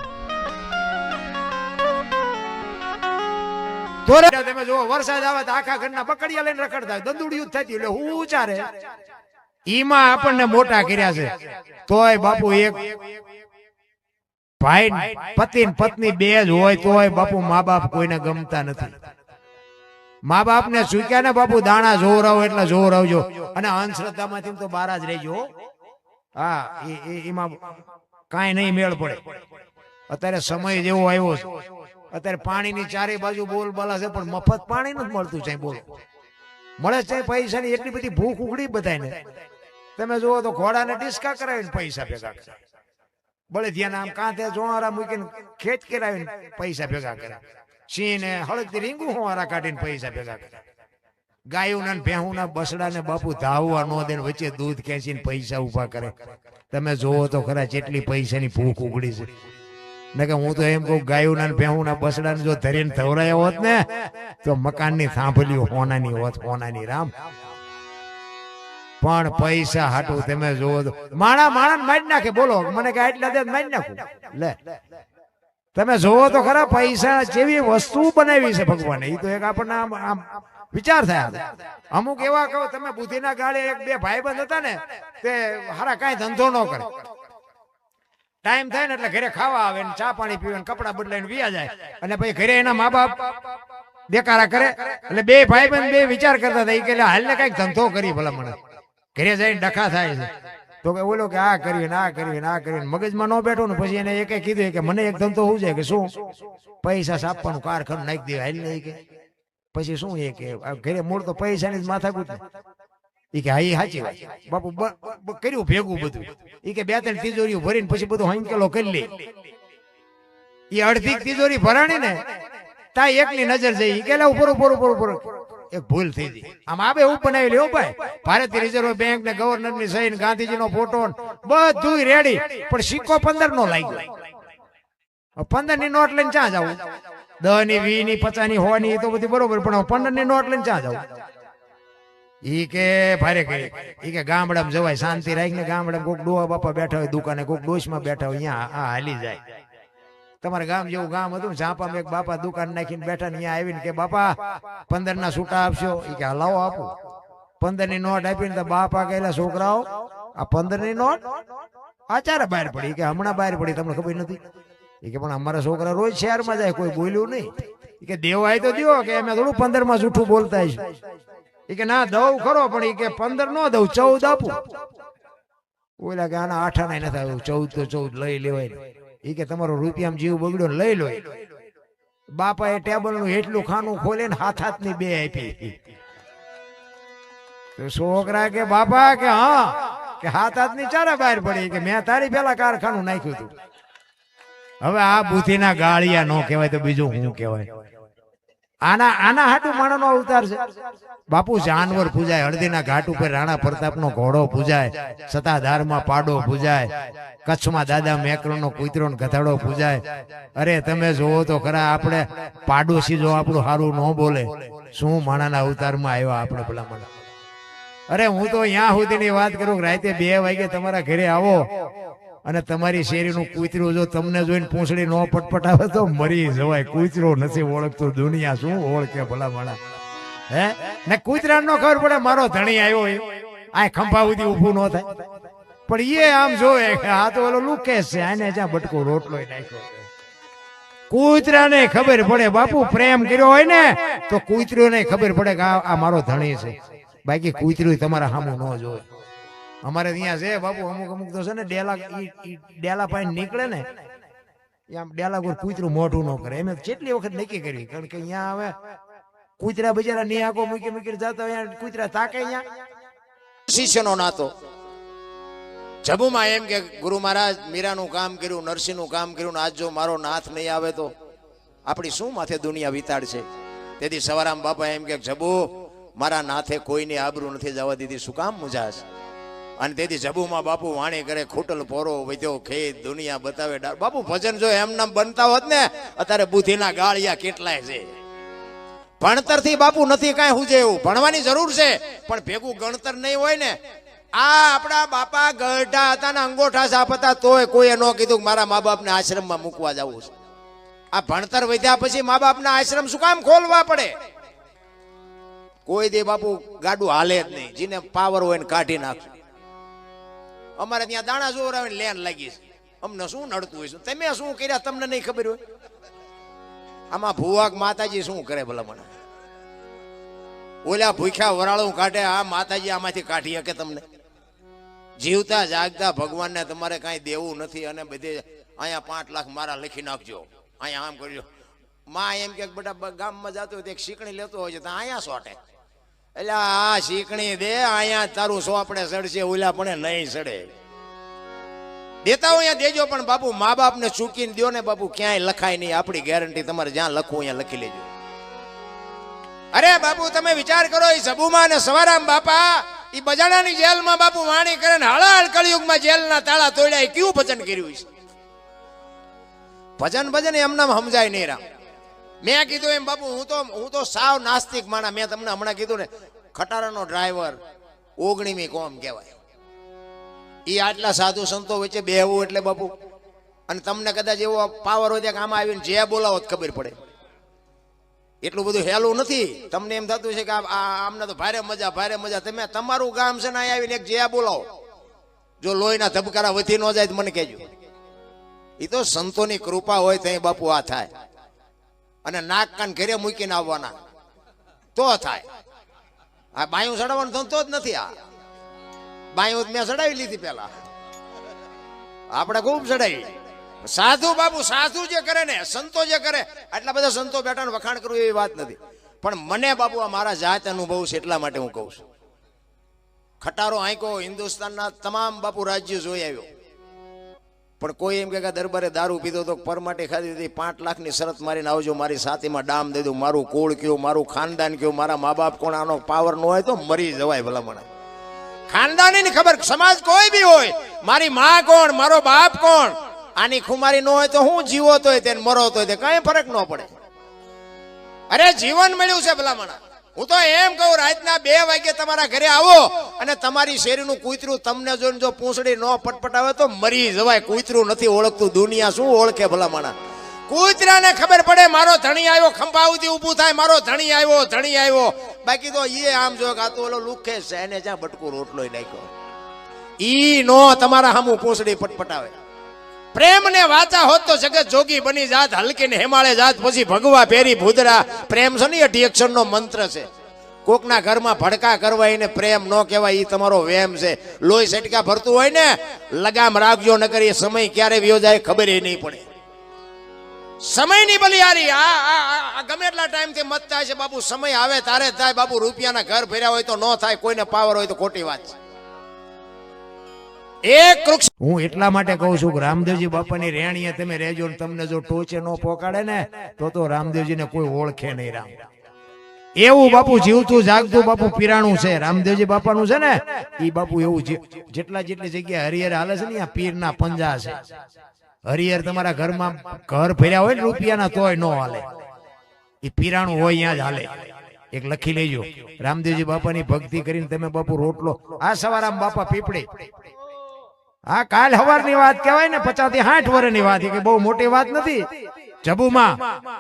[SPEAKER 1] તમે જો વરસાદ આવે તો આખા ઘરના બકડિયા લઈને રખડતા દંદુડિયું થતી એટલે હું ચારે ઈમાં આપણને મોટા કર્યા છે. તોય બાપુ એક ભાઈ પતિ પત્ની બે જ હોય તોય બાપુ મા બાપ કોઈને ગમતા નથી. મા બાપ ને ચૂક્યા ને બાપુ દાણા જોવરાવો એટલે જોવરાવજો. અને અંધશ્રદ્ધામાંથી તો બહાર જ રહેજો. હા એમાં કાંઈ નહીં મેળ પડે. અત્યારે સમય જેવો આવ્યો છે. અત્યારે પાણીની ચારે બાજુ બોલ બોલા છે પણ મફત પાણી નથી મળતું છે. બોલો મળે છે પૈસાની એટલી બધી ભૂખ ઉગડી બધાને. તમે જુઓ તો ઘોડાને ડિસ્કા કરાવીને પૈસા ભેગા કરે, બળે ધ્યાન આમ કાંધે જોવારા મૂકીને ખેત કરાવીને પૈસા ભેગા કરે, સિંહ ને હળદથી રીંગું હોવારા કાઢીને પૈસા ભેગા કરે, ગાયોના ભેહુના બસડાને બાપુ ધાવવા ન દે વચ્ચે દૂધ ખેંચીને પૈસા ઉભા કરે. તમે જોવો તો ખરા જેટલી પૈસાની ભૂખ ઉગડી છે. ને કે હું તો એમ કહું ગાયોના ભેહુના બસડાને જો ધરીને ધવરાયા હોત ને તો મકાનની થાંભલીઓ હોનાની હોત, હોનાની. રામ પણ પૈસા હાટું તમે જોવો તો માણા મારી નાખે. બોલો મને કે આટલા દે મારી નાખું. લે તમે જોવો તો ખરા પૈસા જેવી વસ્તુ બનાવી છે ભગવાને. એ તો એક આપણને આમ વિચાર થયા. અમુક એવા કહો તમે બુદ્ધિના ગાળે એક બે ભાઈબંધ હતા ને તે હારા કાંઈ ધંધો ન કરે. ટાઈમ થાય ને એટલે ઘરે ખાવા આવે ને ચા પાણી પીવે કપડા બદલાઈને વિયા જાય. અને પછી ઘરે એના મા બાપ દેકારા કરે. એટલે બે ભાઈબંધ બે વિચાર કરતા હતા કે હાલ ને કઈક ધંધો કરી ભલા મને. ઘરે જઈને ડખા થાય છે તો કે બોલો કે આ કર્યું આ કર્યું આ કર્યું મગજમાં ન બેઠો ને પછી એને એક કીધું કે મને એક ધંધો શું છે કે શું પૈસા સાપવાનું કારખાનું નાખી દે હાલ નહીં કે પછી શું એ કે ઘરે મૂળ તો પૈસાની જ માથાકૂટ. એ કે હા એ સાચી વાત બાપુ કર્યું ભેગું બધું. એ કે બે ત્રણ તિજોરીઓ ભરીને પછી બધું હંકેલો કરી લે. એ અડધી તિજોરી ભરાણી ને તા એકની નજર જઈ કે ઉપર ઉપર ઉપર ઉપર એક ભૂલ થઈ ગઈ. આમ આબે એવું બનાવી લ્યો ભાઈ. ભારતીય રિઝર્વ બેંક ને ગવર્નર ની સહી ગાંધીજી નો ફોટો બધું રેડી પણ સિક્કો 15 નો લાગ્યો. 15 ની નોટ લઈને ક્યાં જવું? 10 ની 20 ની 50 ની 100 ની તો બધી બરોબર પણ 15 ની નોટ લઈને ક્યાં જવું? ઈ કે ભારે કરી ઈ કે ગામડામાં જવાય શાંતિ રાખીને. ગામડામાં કોક ડોહા બાપા બેઠા હોય દુકાને, કોક ડોશમાં બેઠા હોય અહીંયા આ હાલી જાય. તમારા ગામ જેવું ગામ હતું ઝાપામાં એક બાપા દુકાન નાખીને બેઠા ને અહીંયા આવીને કે બાપા 15 ના છૂટા આપશો? ઈ કે હલાવો આપો. 15 ની નોટ આપીને તો બાપા કહેલા છોકરાઓ આ 15 ની નોટ આ ચારે બહાર પડી. કે હમણાં બહાર પડી તમને ખબર નથી? એ કે પણ અમારા છોકરા રોજ શહેરમાં જાય કોઈ બોલ્યું નહીં. કે દેવાય તો દો કે અમે થોડું 15 માં જૂઠું બોલતા છે. એ કે ના દઉં ખરો પણ એ કે 15 નો દઉં 14 આપું. ઓલા કે આના 8 ના નથી આવ્યું 14 તો 14 લઈ લેવાય. એ કે તમારો રૂપિયામાં જીવ બગડ્યો લઈ લો. બાપા એ ટેબલ નું એટલું ખાનું ખોલે ને હાથ ની બે આપી. તો છોકરા કે બાપા કે હા કે હાથ ની ચારે બહાર પડી. કે મેં તારી પેલા કારખાનું નાખ્યું હતું. હવે આ બુદ્ધિના ગાળિયા નો કહેવાય તો બીજું શું કહેવાય? આના હાટુ માણસનો અવતાર છે. બાપુ જાનવર પૂજાય, હળદીના ઘાટ ઉપર રાણા પ્રતાપનો ઘોડો પૂજાય, સતાધારમાં પાડો પૂજાય, કચ્છમાં દાદા મેકરણનો કૂતરો ને ગધાડો પૂજાય. અરે તમે જોવો તો ખરા આપણે પાડોશી જો આપણું સારું ન બોલે શું માણાના અવતારમાં આવ્યા આપણે ભલામણ. અરે હું તો અહીંયા સુધીની વાત કરું કે રાતે 2 વાગે તમારા ઘરે આવો અને તમારી શેરીનું કૂતરું જો તમને જોઈને પૂંછડી નો પટપટાવે તો મરી જવાય. કૂતરો નથી ઓળખતો દુનિયા શું ઓળખે ભલામણા? હે ને કૂતરા નો ખબર પડે મારો ધણી આવ્યો આ ખંભા સુધી ઊભું ન થાય પણ એ આમ જોવે કે આ તો ઓલો લુકેશ છે આને જ્યાં બટકો રોટલો નાખ્યો. કૂતરાને ખબર પડે બાપુ પ્રેમ કર્યો હોય ને તો કૂતરોને ખબર પડે કે આ મારો ધણી છે. બાકી કૂતરું તમારા સામું ન જોવે. અમારે ત્યાં છે બાપુ અમુક તો છે ને ડેલા પાણી નીકળે ને આમ ડેલા કોઈ કૂતરું મોઢું ન કરે. એમ કેટલી વખત નક્કી કરી કારણ કે અહીંયા હવે કૂતરા બિચારા નિહાકો મૂકી મૂકી જતા હોય કૂતરા તાકે અહીંયા
[SPEAKER 2] શિષ્યનો નાતો જબુમાં એમ કે ગુરુ મહારાજ મીરાનું કામ કર્યું, નરસિંહનું કામ કર્યું, આજ જો મારો નાથ નહીં આવે તો આપણી શું માથે દુનિયા વિતાડશે. તેથી સવારામ બાપા એમ કે જબુ મારા નાથે કોઈની આબરૂ નથી જવા દીધી, શું કામ મુજાશ. અને તેથી જબુમાં બાપુ વાણી કરે, ખૂટલ પોરો વધ્યો ખેત દુનિયા બતાવે ડાર. બાપુ ભજન જો એમનામ બનતા હોત ને અત્યારે બુદ્ધિના ગાળિયા કેટલાય છે. ભણતર થી બાપુ નથી કાંઈ હુજે એવું, ભણવાની જરૂર છે પણ ભેગું ગણતર નહીં હોય ને. આ આપણા બાપા ગઢા હતા ને અંગોઠા સાપ હતા તોય કોઈએ ન કીધું મારા મા બાપને આશ્રમમાં મૂકવા જવું છે. આ ભણતર વધ્યા પછી મા બાપના આશ્રમ શું કામ ખોલવા પડે. કોઈ દે બાપુ ગાડું હાલે જ નહીં, જેને પાવર હોય ને કાઢી નાખશું. અમારે ત્યાં દાણા જોરાવીને લેન લાગી છે, અમને શું નડતું હોય છે, તમે શું કર્યા તમને નહીં ખબર હોય. આમાં ભુવાક માતાજી શું કરે ભલા મને, ઓલા ભૂખ્યા વરાળું કાઢે, આ માતાજી આમાંથી કાઢી શકે તમને. જીવતા જાગતા ભગવાનને તમારે કાંઈ દેવું નથી અને બધે અહીંયા 5 લાખ મારા લખી નાખજો, અહીંયા આમ કરજો. માં એમ કે બેટા ગામમાં જતો હોય તો એક શીકણી લેતો હોય છે તો અહીંયા સોટે, એટલે આ શીકણી દે અહીંયા તારું સોપડે સડશે, ઓલા પણ નહીં સડે. દેતા હોય અહીંયા દેજો પણ બાપુ મા બાપને ચૂકીને દો ને બાપુ, ક્યાંય લખાય નહીં. આપણી ગેરંટી, તમારે જ્યાં લખવું અહીંયા લખી લેજો. અરે બાપુ તમે વિચાર કરો, એ સબુમાં અને સવારામ બાપા એ બજાણાની જેલમાં બાપુ વાણી કરે ને હળાળ કળિયુગમાં જેલના તાળા તોડ્યા. એ કેવું ભજન કર્યું છે. ભજન એમનામ સમજાય નહીં રામ. મેં કીધું એમ બાપુ હું તો સાવ નાસ્તિક માણા. મેં તમને હમણાં કીધું ને ખટારાનો ડ્રાઈવર 19મી કોમ કહેવાય. એ આટલા સાધુ સંતો વચ્ચે બેહવું એટલે બાપુ, અને તમને કદાચ એવો પાવર હોય કે આમાં આવીને જે બોલાવો ખબર પડે. એટલું બધું હેલું નથી. તમને એમ થતું છે કે આમને તો ભારે મજા. તમે તમારું ગામ છે ને અહીંયા આવીને એક જે બોલાવો, જો લોહીના ધબકારા વધી ન જાય તો મને કહેજો. એ તો સંતોની કૃપા હોય ત્યાં બાપુ આ થાય. અને નાક કાન ઘરે મૂકીને આવવાના તો થાય. આ બાયું ચડાવવાનું ધંધો જ નથી. આ બાયું મેં ચડાવી લીધી પેલા, આપણે ખૂબ ચડાવી. સાધુ બાપુ સાધુ જે કરે ને, સંતો જે કરે, આટલા બધા સંતો બેઠા ને વખાણ કરવું એવી વાત નથી. પણ મને બાપુ આ મારા જાત અનુભવ છે એટલા માટે હું કહું છું. ખટારો આંકો હિન્દુસ્તાનના તમામ બાપુ રાજ્યો જોઈ આવ્યો, પણ કોઈ એમ કે દરબારે દારૂ પીધો તો પરમાટી ખાધી હતી, 5 લાખની શરત મારીને આવજો, મારી સાથીમાં ડામ દઈ દઉં, મારું કુળ કયું, મારું ખાનદાન કયું, મારા મા બાપ કોણ. આનો પાવર ન હોય તો મરી જવાય ભલામણ. ખાનદાની ની ખબર, સમાજ કોઈ બી હોય, મારી માં કોણ, મારો બાપ કોણ, આની ખુમારી ન હોય તો હું જીવો તોય તે મરો તોય તે કઈ ફરક ન પડે. અરે જીવન મળ્યું છે ભલામણ. હું તો એમ કહું, રાતના 2 વાગે તમારા ઘરે આવો અને તમારી શેરીનું કૂતરું તમને જોઈને જો પૂંછડી ન પટપટાવે તો મરી જવાય. કૂતરું નથી ઓળખતું, દુનિયા શું ઓળખે ભલામણ. કૂતરાને ખબર પડે મારો ધણી આવ્યો, ખંભા સુધી ઊભું થાય, મારો ધણી આવ્યો. બાકી તો એ આમ જો કે આ તો ઓલો લુખે છે એને જ્યાં બટકું રોટલો નાખ્યો, ઈ નો તમારા સામું પૂંછડી પટપટાવે. પ્રેમ ને વાચા હોત તો જગત જોગી બની જાત, હલકી ને હેમાળે જાત, પછી ભગવા પેરી ભૂદરા. પ્રેમ છે ને 8 અક્ષરનો મંત્ર છે. કોકના ઘરમાં ભડકા કરવા એને પ્રેમ ન કહેવાય, એ તમારો વેમ છે. લોહી સટકા ભરતું હોય ને લગામ રાખજો, નકર એ સમય ક્યારે વ્યો જાય ખબર નહીં પડે. સમયની બલિયારી આ ગમે એટલા ટાઈમ થી મત થાય છે બાપુ. સમય આવે તારે જ થાય બાપુ. રૂપિયાના ઘર ભર્યા હોય તો ન થાય, કોઈને પાવર હોય તો ખોટી વાત છે. એક વૃક્ષ
[SPEAKER 1] હું એટલા માટે કહું છું કે રામદેવજી બાપાની રેણીએ તમે રહેજો ને તમને જો ટોચે ન પોકાડે ને તો રામદેવજીને કોઈ ઓળખે નહીં. રામ એવું બાપુ જીવતું જાગતું બાપુ પીરાણું છે. રામદેવજી બાપાનું છે ને એ બાપુ એવું જેટલી જગ્યાએ હરિહર હાલે છે ને પીરના પંજા છે. હરિહર તમારા ઘરમાં ઘર ફેર્યા હોય ને રૂપિયાના તોય ન હાલે, એ પીરાણું હોય અહીંયા જ હાલે. એક લખી લેજો, રામદેવજી બાપાની ભક્તિ કરીને તમે બાપુ રોટલો. આ સવારામ બાપા પીપળી, આ કાલ હવારની વાત કહેવાય ને, 50 થી 60 વર્ષની વાત, કે બહુ મોટી વાત નથી. જબુમાં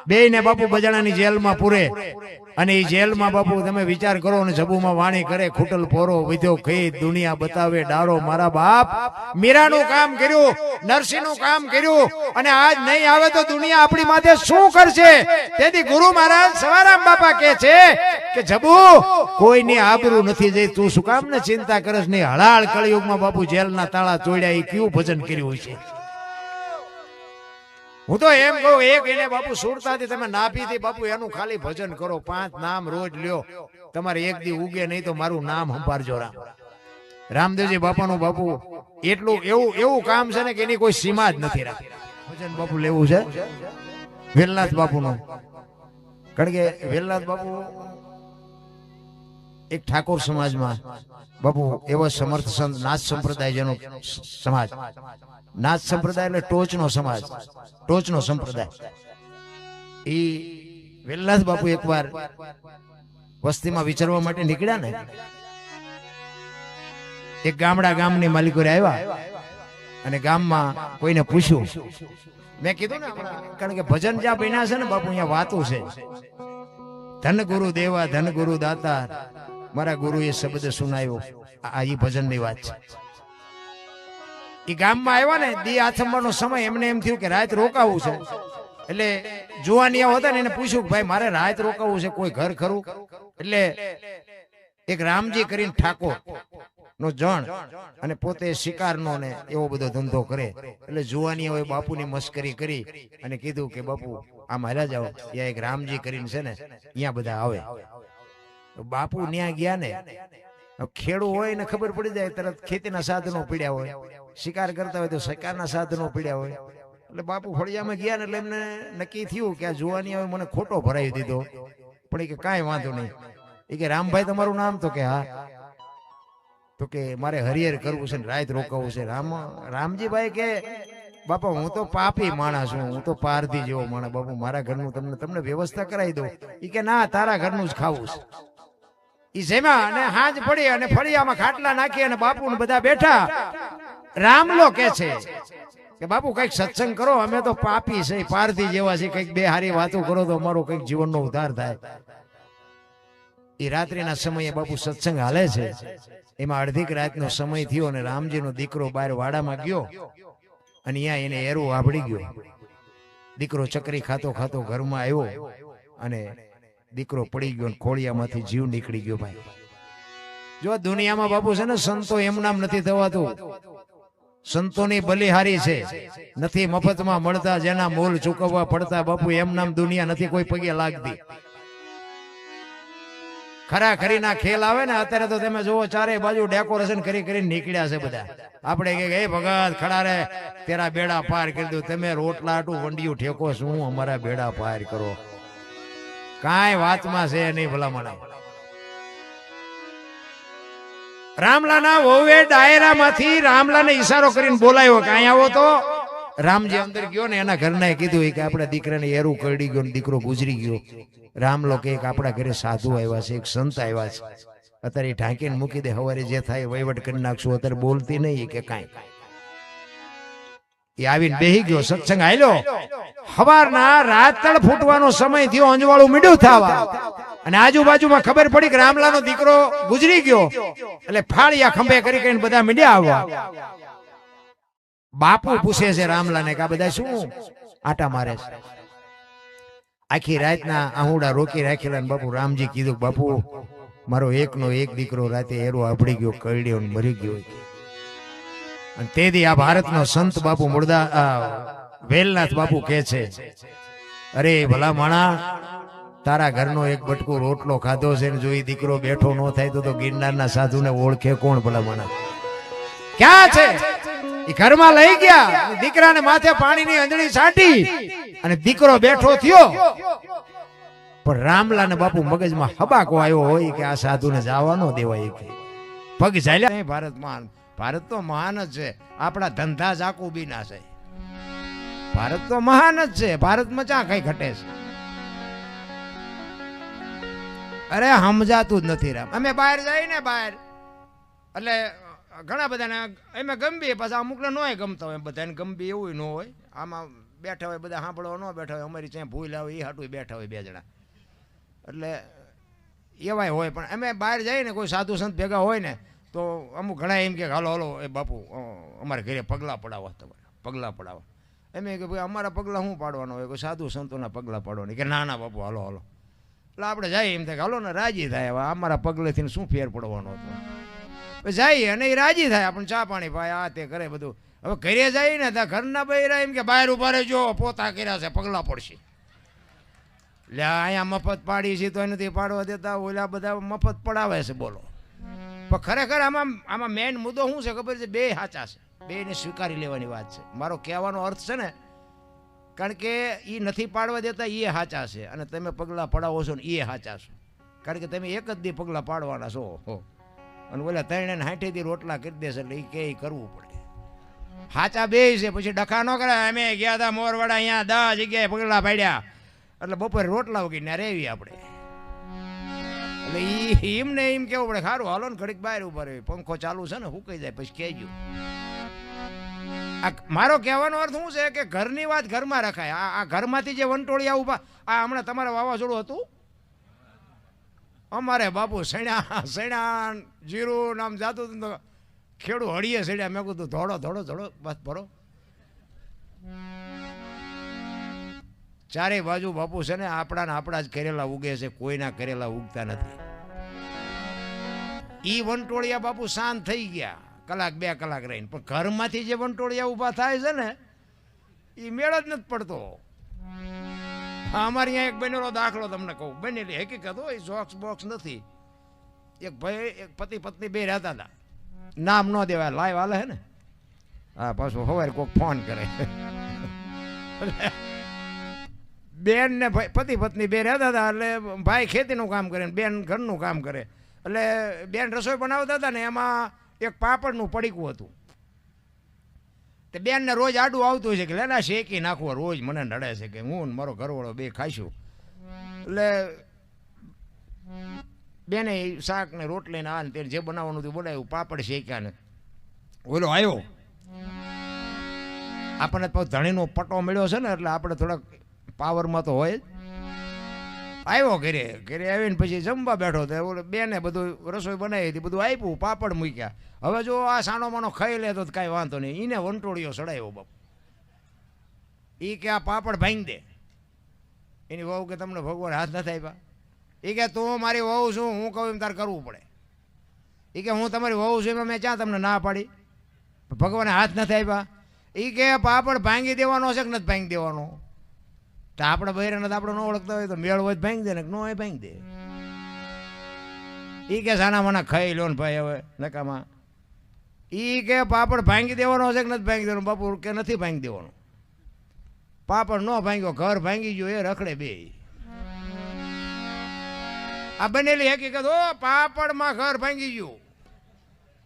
[SPEAKER 1] બેયને બાપુ બજાણાની જેલમાં પૂરે, અને એ જેલમાં બાપુ તમે વિચાર કરો ને, જબુમાં વાણી કરે, ખૂટલ પોરો વિધો ખેત દુનિયા બતાવે ડારો. મારા બાપ મીરાનું કામ કર્યું, નરસિંહનું કામ કર્યું, અને આજ નહીં આવે તો દુનિયા આપણી માથે શું કરશે. તેથી ગુરુ મહારાજ સવારામ બાપા કહે છે કે જબુ કોઈની આબરૂ નથી જઈ, તું શું કામ ને ચિંતા કરસ નહીં. હળાળ કળિયુગમાં બાપુ જેલના તાળા તોડ્યા, એ કેવું ભજન કર્યું છે. હું તો એમ કહું એક એને બાપુ સુરતાથી તમે નાભીથી બાપુ એનું ખાલી ભજન કરો 5 નામ રોજ લ્યો તમારે એક દી ઉગે નહીં તો મારું નામ સંભાળજો રામ રામદેવજી બાપાનું બાપુ એટલું એવું કામ છે ને કે એની કોઈ સીમા જ નથી રામ ભજન બાપુ લેવું છે વેલનાથ બાપુનું કારણ કે વેલનાથ બાપુ એક ઠાકોર સમાજમાં બાપુ એવો સમર્થ સંત નાથ સંપ્રદાય જેનો સમાજ નાથ સંપ્રદાય એટલે ટોચનો સંપ્રદાય એ વેલનાથ બાપુ એકવાર વસ્તીમાં વિચારવા માટે નીકળ્યા ને એક ગામની માલિકો આવ્યા અને ગામમાં કોઈને પૂછ્યું મેં કીધું ને કારણ કે ભજન જ્યાં બન્યા છે ને બાપુ અહીંયા વાતું છે ધન ગુરુ દેવા ધન ગુરુ દાતા મારા ગુરુએ શબ્દ સુનાયો આ ઈ ભજનની વાત છે એ ગામમાં આવ્યા ને દી આથમવાનો સમય એમને એમ થયું કે રાત રોકાવું છે એટલે જુવાનિયા હતા ને એને પૂછ્યું કે ભાઈ મારે રાત રોકાવું છે કોઈ ઘર ખરું એટલે એક રામજી કરીને ઠાકોર નો જણ અને પોતે શિકારનો ને એવો બધો ધંધો કરે એટલે જુવાનિયાઓએ બાપુની મસ્કરી કરી અને કીધું કે બાપુ આમ હાલ્યા જાઓ ત્યાં એક રામજી કરીને છે ને અહીંયા બધા આવે બાપુ ત્યાં ગયા ને ખેડૂ હોય ને ખબર પડી જાય તરત ખેતીના સાધનો પીડ્યા હોય શિકાર કરતા હોય તો શિકારના સાધનો પીડ્યા હોય એટલે બાપુ ફળિયામાં ગયા ને એટલે એમને નક્કી થયું કે આ જુવાનિયાઓએ મને ખોટો ભરાવી દીધો પણ એ કે કાંઈ વાંધો નહીં એ કે રામભાઈ તમારું નામ તો કે હા તો કે મારે હરિહર કરવું છે ને રાત રોકાવું છે રામજીભાઈ કે બાપા હું તો પાપી માણસ છું હું તો પારધી જેવો માણસ બાપુ મારા ઘરનું તમને વ્યવસ્થા કરાવી દઉં એ કે ના તારા ઘરનું જ ખાવું છે ઈ જેમાં અને હાજ પડી અને ફળિયામાં ખાટલા નાખી અને બાપુ ને બધા બેઠા રામલો કે છે કે બાપુ કઈક સત્સંગ કરો અમે તો પાપી છે પારધી જેવા છે કઈક બે હારી વાતો કરો તો અમારો કઈક જીવનનો ઉદ્ધાર થાય એ રાત્રિના સમયે બાપુ સત્સંગ હાલે છે એમાં અડધીક રાતનો સમય થયો અને રામજીનો દીકરો બહાર વાડામાં ગયો અને અહીંયા એને એરું વાભડી ગયો દીકરો ચકરી ખાતો ખાતો ઘરમાં આવ્યો અને દીકરો પડી ગયો ખોળિયામાંથી જીવ નીકળી ગયો ભાઈ જો દુનિયામાં બાપુ છે ને સંતો એમ નામ નથી થવાતું સંતોની બલિહારી છે નથી મફતમાં મળતા જેના મોલ ચૂકવવા પડતા બાપુ એમ નામ દુનિયા નથી કોઈ પગે લાગતી ખરા ખરીના ખેલ આવે ને અત્યારે તો તમે જોવો ચારે બાજુ ડેકોરેશન કરી નીકળ્યા છે બધા આપણે કે હે ભગત ખડા રે તેરા બેડા પાર કરી દઉં તમે રોટલા આટું વંડિયું ઠેકો શું અમારા બેડા પાર કરો કાંઈ વાતમાં છે નહીં ભલામણ રામલાના વહુએ ડાયરામાંથી રામલાને ઈશારો કરીને બોલાયો કે અહીં આવો તો રામજી અંદર ગયો ને એના ઘરના કીધું કે આપણા દીકરાને એરું કરડી ગયો ને દીકરો ગુજરી ગયો રામલો કે આપણા ઘરે સાધુ આવ્યા છે એક સંત આવ્યા છે અત્યારે ઢાંકીને મૂકી દે હવારે જે થાય વહીવટ કરી નાખશું અત્યારે બોલતી નહીં કે કાંઈ એ આવીને બેહી ગયો સત્સંગ આયલો હવારના રાતળ ફૂટવાનો સમય થયો અંજવાળું મીંડું થવા અને આજુબાજુમાં ખબર પડી કે રામલાનો દીકરો ગુજરી ગયો એટલે ફાળિયા ખંભે કરી કરીને બધા મીંડ્યા આવવા બાપુ પૂછે છે રામલાને કે આ બધા શું આટા મારે છે આખી રાતના આહુડા રોકી રાખેલા બાપુ રામજી કીધું બાપુ મારો એકનો એક દીકરો રાતે એરો આપડી ગયો કરડ્યો મરી ગયો અને તેથી આ ભારતનો સંત બાપુ મુર્દા વેલનાથ બાપુ કે છે અરે ભલા માણા તારા ઘરનો એક બટકું રોટલો ખાધો છે ને જો એ દીકરો બેઠો ન થાય તો ગિરનારના સાધુને ઓળખે કોણ ભલા માણા ક્યાં છે એ ઘરમાં લઈ ગયા દીકરાને માથે પાણીની અંજળી છાંટી અને દીકરો બેઠો થયો પણ રામલાને બાપુ મગજમાં હબાકો આવ્યો હોય કે આ સાધુને જવા ન દેવાય પગ ઝાલ્યા ભારત તો મહાન જ છે આપણા ધંધા જાકુબીના છે ભારત તો મહાન જ છે ભારતમાં ચા કઈ ઘટે છે અરે સમજાતું જ નથી રામ અમે બહાર જઈએ ને બહાર એટલે ઘણા બધાને એમ ગમબી પાછા અમુકને નોય ગમતા હોય બધાને ગમબી એવું ન હોય આમાં બેઠા હોય બધા સાંભળવા ન બેઠા હોય અમારી ત્યાં ભૂલ આવે એ હાટું બેઠા હોય બે જણા એટલે એવાય હોય પણ અમે બહાર જઈએ ને કોઈ સાધુ સંત ભેગા હોય ને તો અમુક ઘણા એમ કે હાલો હાલો એ બાપુ અમારે ઘરે પગલાં પડાવવા તમારે પગલાં પડાવવા એમ કે ભાઈ અમારા પગલાં શું પાડવાના હોય કોઈ સાધુ સંતોના પગલાં પાડવાની કે ના ના બાપુ હાલો હાલો એટલે આપણે જઈએ એમ થાય હાલો ને રાજી થાય હવે અમારા પગલેથી શું ફેર પડવાનો હતો જાય અને એ રાજી થાય આપણને ચા પાણી ભાઈ આ તે કરે બધું હવે ઘરે જાય ને ત્યાં ઘરના બૈરા એમ કે બહાર ઉભા રહેજો, પોતા કર્યા છે, પગલા પડશે. એટલે અહીંયા મફત પાડી છે તો નથી પાડવા દેતા, ઓલા બધા મફત પડાવે છે. બોલો, પણ ખરેખર આમાં મેઇન મુદ્દો શું છે ખબર છે? બે સાચા છે, બેને સ્વીકારી લેવાની વાત છે. મારો કહેવાનો અર્થ છે ને, કારણ કે એ નથી પાડવા દેતા એ સાચા છે, અને તમે પગલાં પડાવો છો ને એ સાચા છો. કારણ કે તમે એક જ દી પગલાં પાડવાના છો, અને ઓલા 3 ને 60 દી રોટલા કરી દેશે, એટલે એ કે કરવું પડે. સાચા બે છે, પછી ડખા ન કરે. અમે ગયા હતા મોરવાડા, અહીંયા 10 જગ્યાએ પગલાં પાડ્યા, એટલે બપોરે રોટલા વગીને રેવી આપણે. એટલે એમને એમ કેવું પડે, સારું હાલો ને ઘડીક બહાર ઉભા રહે, પંખો ચાલુ છે ને, સુકાઈ જાય પછી કહેજો. આ મારો કહેવાનો અર્થ શું છે કે ઘરની વાત ઘરમાં રખાય. આ ઘરમાંથી જે વંટોળિયા ઉભા, આ હમણાં તમારે વાવાઝોડું હતું, અમારે બાપુ સણ્યા જીરું નામ જાતું હતું તો ખેડૂ હળીએ સડ્યા. મેં કીધું ધોડો બસ ભરો. ચારે બાજુ બાપુ છે ને આપણા જ કરેલા ઉગે છે, કોઈના કરેલા ઉગતા નથી. ઈ વંટોળિયા બાપુ શાંત થઈ ગયા, કલાક 2 કલાક રહીને. પણ ઘરમાંથી જે વંટોળિયા ઊભા થાય છે ને, એ મેળ જ નથી પડતો. અમારે અહીંયા એક બનેલો દાખલો તમને કહું, બનેલી હકીકત હોય, જોક્સ બોક્સ નથી. એક ભાઈ, એક પતિ પત્ની બે રહેતા હતા, નામ ન દેવાય, લાઈવ હાલે હે ને. હા, પાછું સવારે કોઈક ફોન કરે. બેન ને પતિ પત્ની બે રહેતા હતા. એટલે ભાઈ ખેતીનું કામ કરે, બેન ઘરનું કામ કરે. એટલે બેન રસોઈ બનાવતા હતા ને, એમાં એક પાપડનું પડીકું હતું. તે બેનને રોજ આડું આવતું હોય છે કે લેલા શેકી નાખવો, રોજ મને નડે છે કે હું મારો ઘરવાળો બે ખાઈશું. એટલે બેને શાક ને રોટલી ને આ ને તે જે બનાવવાનું હતું બોલાવ્યું, પાપડ શેક્યા ને ઓલો આવ્યો. આપણને ધણીનો પટ્ટો મળ્યો છે ને, એટલે આપણે થોડાક પાવરમાં તો હોય જ. આવ્યો ઘરે આવીને પછી જમવા બેઠો તો ઓલો બેને બધું રસોઈ બનાવી હતી, બધું આપ્યું, પાપડ મૂક્યા. હવે જો આ સાનો માનો ખાઈ લે તો કાંઈ વાંધો નહીં. એને વંટોળિયો સડાયો બાપુ. એ કે આ પાપડ ભાંગી દે. એની વહુ કે તમને ભગવાન હાથ નથી આપ્યા? એ કે તું મારી વહુ છું, હું કહું એમ તારે કરવું પડે. એ કે હું તમારી વહુ છું એમાં મેં ક્યાં તમને ના પાડી? ભગવાને હાથ નથી આપ્યા. એ કે પાપડ ભાંગી દેવાનો છે કે નથી ભાંગી દેવાનો? તો આપણે બહેરાને તો આપણે ન ઓળખતા હોય તો મેળ હોય ભાંગી દે ને, ન હોય ભાંગી દે. એ કે સાના મને ખાઈ લો ને ભાઈ હવે નકામાં. એ કે પાપડ ભાંગી દેવાનો છે કે નથી ભાંગી દેવાનો? બાપુ કે નથી ભાંગી દેવાનો. પાપડ ન ભાંગ્યો, ઘર ભાંગી ગયો, એ રખડે બે. આ બનેલી હકીકત. ઓ પાપડમાં ઘર ભાંગી ગયું,